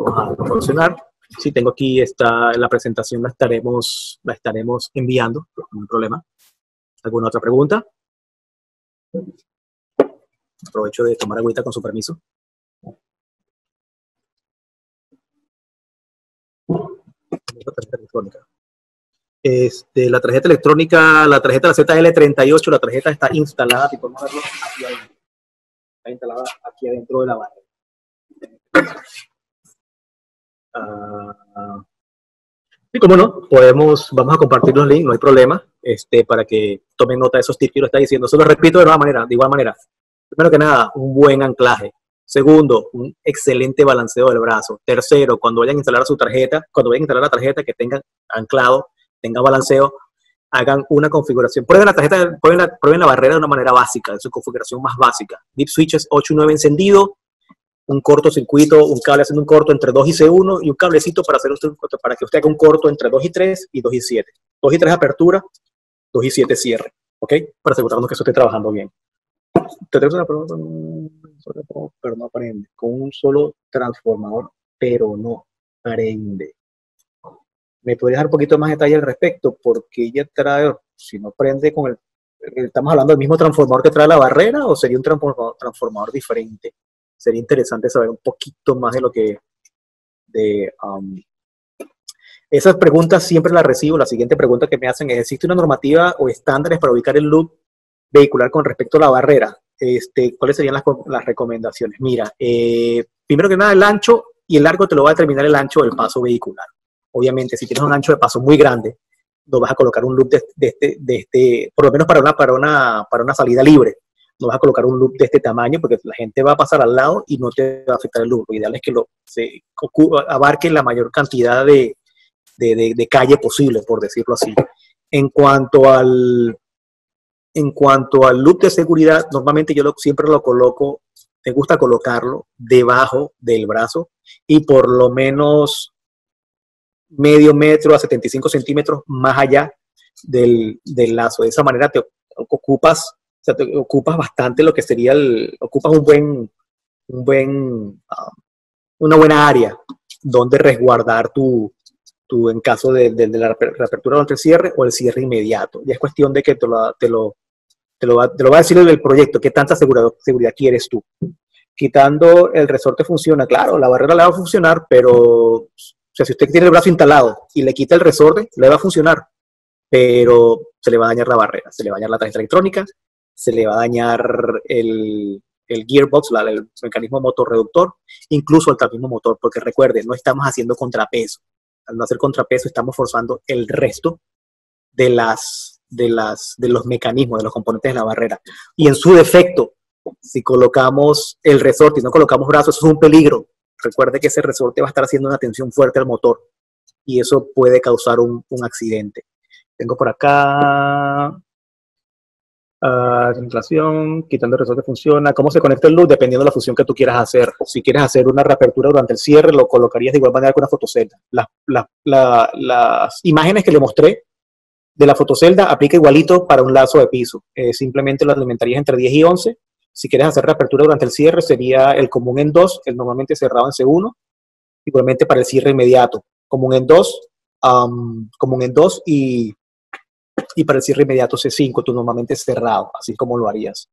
vamos a proporcionar. Sí, tengo aquí la presentación, la estaremos enviando, no hay problema. ¿Alguna otra pregunta? Aprovecho de tomar agüita con su permiso. tarjeta electrónica. La tarjeta electrónica, la tarjeta de la ZL38, la tarjeta está instalada, si podemos verlo aquí adentro. Está instalada aquí adentro de la barra. Y como no, vamos a compartir los links, no hay problema, para que tomen nota de esos tips que lo está diciendo. Se lo repito de igual manera. Primero que nada, un buen anclaje. Segundo, un excelente balanceo del brazo. Tercero, cuando vayan a instalar su tarjeta, la tarjeta, que tengan anclado, tenga balanceo, hagan una configuración. Prueben la barrera de una manera básica, de su configuración más básica. Deep switches 8 y 9 encendido, un cortocircuito, un cable haciendo un corto entre 2 y C1 y un cablecito para que usted haga un corto entre 2 y 3 y 2 y 7. 2 y 3 apertura, 2 y 7 cierre, ¿ok? Para asegurarnos que eso esté trabajando bien. Te tengo una pregunta, pero no prende. Con un solo transformador, pero no prende. ¿Me podrías dar un poquito más detalle al respecto? Porque ella trae, si no prende con ¿estamos hablando del mismo transformador que trae la barrera o sería un transformador diferente? Sería interesante saber un poquito más de lo que... esas preguntas siempre las recibo. La siguiente pregunta que me hacen es, ¿existe una normativa o estándares para ubicar el loop vehicular con respecto a la barrera? ¿Cuáles serían las recomendaciones? Mira, primero que nada, el ancho y el largo te lo va a determinar el ancho del paso vehicular. Obviamente, si tienes un ancho de paso muy grande, no vas a colocar un loop por lo menos para una salida libre. No vas a colocar un loop de este tamaño porque la gente va a pasar al lado y no te va a afectar el loop. Lo ideal es que se abarque la mayor cantidad de calle posible, por decirlo así. En cuanto al loop de seguridad, normalmente yo siempre lo coloco, me gusta colocarlo debajo del brazo y por lo menos medio metro a 75 centímetros más allá del lazo. De esa manera te ocupas bastante lo que sería ocupas una buena área donde resguardar en caso de la reapertura durante el cierre o el cierre inmediato. Y es cuestión de que te lo va a decir el proyecto, qué tanta seguridad quieres tú. Quitando el resorte funciona, claro, la barrera le va a funcionar, pero o sea, si usted tiene el brazo instalado y le quita el resorte, le va a funcionar, pero se le va a dañar la barrera, se le va a dañar la tarjeta electrónica, se le va a dañar el gearbox, el mecanismo motor reductor, incluso el mismo motor, porque recuerde, no estamos haciendo contrapeso. Al no hacer contrapeso, estamos forzando el resto de los mecanismos, de los componentes de la barrera. Y en su defecto, si colocamos el resorte y no colocamos brazos, eso es un peligro. Recuerde que ese resorte va a estar haciendo una tensión fuerte al motor y eso puede causar un accidente. Tengo por acá inflación, quitando el resorte funciona. ¿Cómo se conecta el loop? Dependiendo de la función que tú quieras hacer. Si quieres hacer una reapertura durante el cierre, lo colocarías de igual manera que una fotocelda. Las imágenes que le mostré de la fotocelda aplica igualito para un lazo de piso. Simplemente lo alimentarías entre 10 y 11. Si quieres hacer reapertura durante el cierre, sería el común en 2, el normalmente cerrado en C1. Igualmente para el cierre inmediato, común en 2 y para el cierre inmediato C5, tú normalmente cerrado, así como lo harías.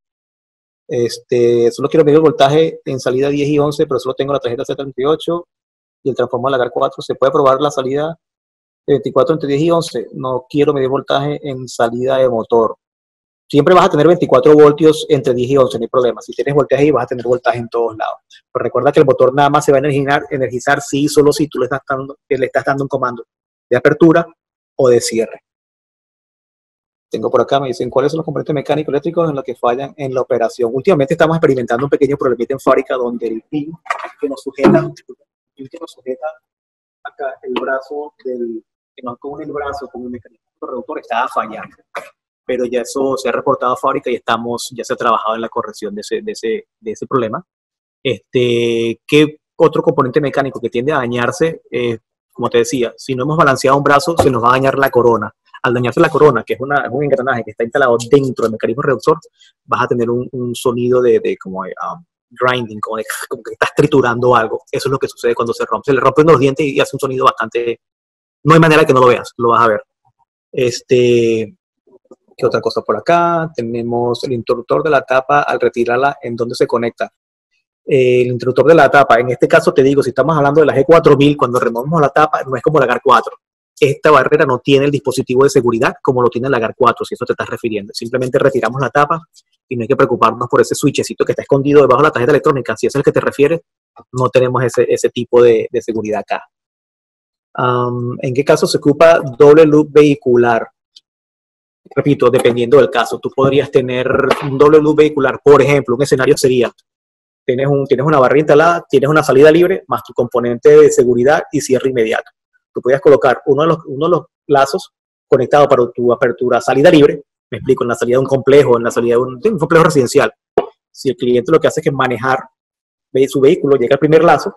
Solo quiero medir el voltaje en salida 10 y 11, pero solo tengo la tarjeta Z38 y el transformador de la GAR4. ¿Se puede probar la salida de 24 entre 10 y 11? No quiero medir voltaje en salida de motor. Siempre vas a tener 24 voltios entre 10 y 11, no hay problema. Si tienes voltaje ahí, vas a tener voltaje en todos lados. Pero recuerda que el motor nada más se va a energizar si solo si tú le estás dando un comando de apertura o de cierre. Tengo por acá, me dicen, ¿cuáles son los componentes mecánicos eléctricos en los que fallan en la operación? Últimamente estamos experimentando un pequeño problemita en fábrica donde el pin que nos sujeta acá el brazo que nos une el brazo con el mecanismo reductor estaba fallando. Pero ya eso se ha reportado a fábrica y ya se ha trabajado en la corrección de ese problema. ¿Qué otro componente mecánico que tiende a dañarse? Como te decía, si no hemos balanceado un brazo, se nos va a dañar la corona. Al dañarse la corona, que es un engranaje que está instalado dentro del mecanismo reductor, vas a tener un sonido de grinding, como que estás triturando algo. Eso es lo que sucede cuando se rompe. Se le rompen los dientes y hace un sonido bastante... No hay manera que no lo veas, lo vas a ver. ¿Qué otra cosa por acá? Tenemos el interruptor de la tapa al retirarla, ¿en dónde se conecta? El interruptor de la tapa, en este caso te digo, si estamos hablando de la G4000, cuando removemos la tapa, no es como la GAR4. esta barrera no tiene el dispositivo de seguridad como lo tiene la GAR 4, si eso te estás refiriendo. Simplemente retiramos la tapa y no hay que preocuparnos por ese switchecito que está escondido debajo de la tarjeta electrónica. Si es el que te refieres, no tenemos ese tipo de seguridad acá. ¿En qué caso se ocupa doble loop vehicular? Repito, dependiendo del caso. Tú podrías tener un doble loop vehicular. Por ejemplo, un escenario sería, tienes una barrera instalada, tienes una salida libre, más tu componente de seguridad y cierre inmediato. Tú podrías colocar uno de los lazos conectado para tu apertura salida libre, me explico, en la salida de un complejo, en la salida de un complejo residencial. Si el cliente lo que hace es que manejar su vehículo, llega al primer lazo,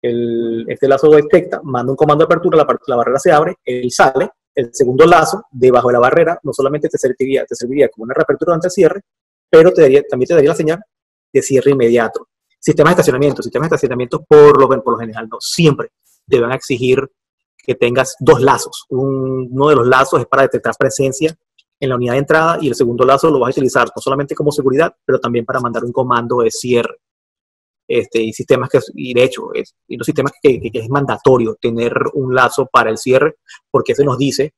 este lazo detecta, manda un comando de apertura, la barrera se abre, él sale, el segundo lazo debajo de la barrera no solamente te serviría como una reapertura durante el cierre, pero también te daría la señal de cierre inmediato. Sistemas de estacionamiento por lo general no, siempre te van a exigir que tengas dos lazos. Uno de los lazos es para detectar presencia en la unidad de entrada y el segundo lazo lo vas a utilizar no solamente como seguridad, pero también para mandar un comando de cierre. Y de hecho, los sistemas que es mandatorio tener un lazo para el cierre, porque eso nos dice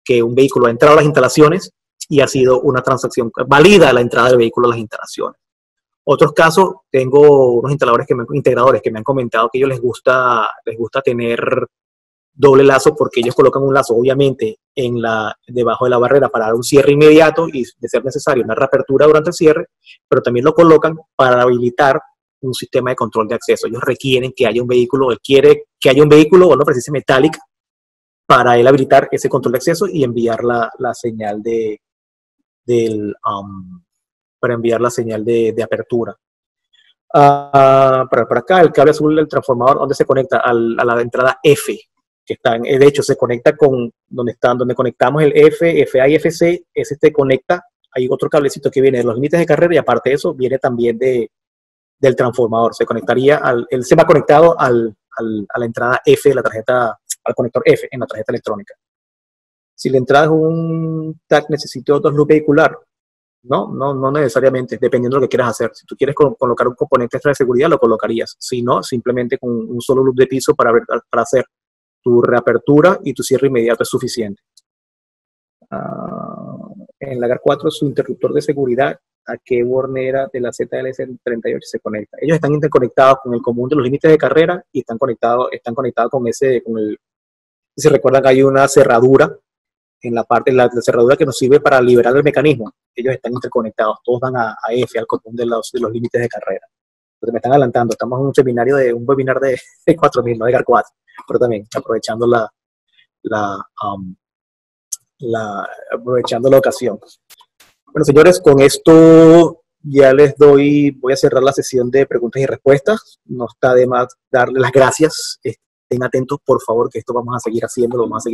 que un vehículo ha entrado a las instalaciones y ha sido una transacción, válida la entrada del vehículo a las instalaciones. Otros casos, tengo unos integradores que me han comentado que a ellos les gusta tener doble lazo porque ellos colocan un lazo, obviamente, debajo de la barrera para dar un cierre inmediato y, de ser necesario, una reapertura durante el cierre, pero también lo colocan para habilitar un sistema de control de acceso. Ellos requieren que haya un vehículo, él quiere que haya un vehículo o una presencia metálica para él habilitar ese control de acceso y enviar la señal para enviar la señal de apertura. Para acá, el cable azul del transformador, ¿dónde se conecta? A la entrada F, que están, de hecho, se conecta con donde conectamos el FA y FC, ese te conecta, hay otro cablecito que viene de los límites de carrera y aparte de eso, viene también del transformador. Él se va conectado a la entrada F de la tarjeta, al conector F en la tarjeta electrónica. Si la entrada es un tag, necesito dos loops vehicular. No necesariamente, dependiendo de lo que quieras hacer. Si tú quieres colocar un componente extra de seguridad, lo colocarías. Si no, simplemente con un solo loop de piso para hacer tu reapertura y tu cierre inmediato es suficiente. En la GAR 4, su interruptor de seguridad, ¿a qué bornera de la ZLS38 se conecta? Ellos están interconectados con el común de los límites de carrera y están conectados con si recuerdan que hay una cerradura en la cerradura que nos sirve para liberar el mecanismo. Ellos están interconectados, todos van a F, al común de los límites de carrera. Entonces me están adelantando, estamos en un webinar de 4000, no de GAR 4, pero también aprovechando aprovechando la ocasión. Bueno, señores, con esto ya voy a cerrar la sesión de preguntas y respuestas. No está de más darle las gracias. Estén atentos, por favor, que esto vamos a seguir haciendo más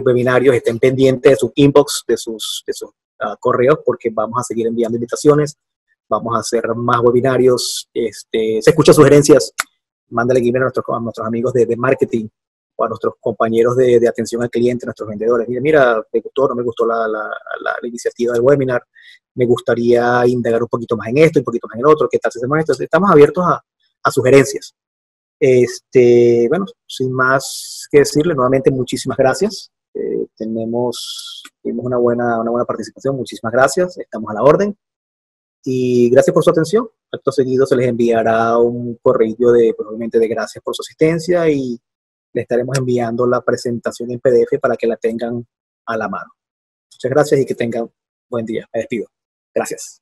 webinarios. Estén pendientes de su inbox, de sus correos, porque vamos a seguir enviando invitaciones. Vamos a hacer más webinarios. Se escuchan sugerencias. Mándale email a nuestros amigos de marketing o a nuestros compañeros de atención al cliente, nuestros vendedores. Mira, ¿te gustó o no me gustó la iniciativa del webinar? Me gustaría indagar un poquito más en esto, un poquito más en el otro. ¿Qué tal si hacemos esto? Estamos abiertos a sugerencias. Bueno, sin más que decirle, nuevamente muchísimas gracias. Tuvimos una buena participación. Muchísimas gracias. Estamos a la orden. Y gracias por su atención. Acto seguido se les enviará un correo probablemente de gracias por su asistencia y le estaremos enviando la presentación en PDF para que la tengan a la mano. Muchas gracias y que tengan buen día. Me despido. Gracias.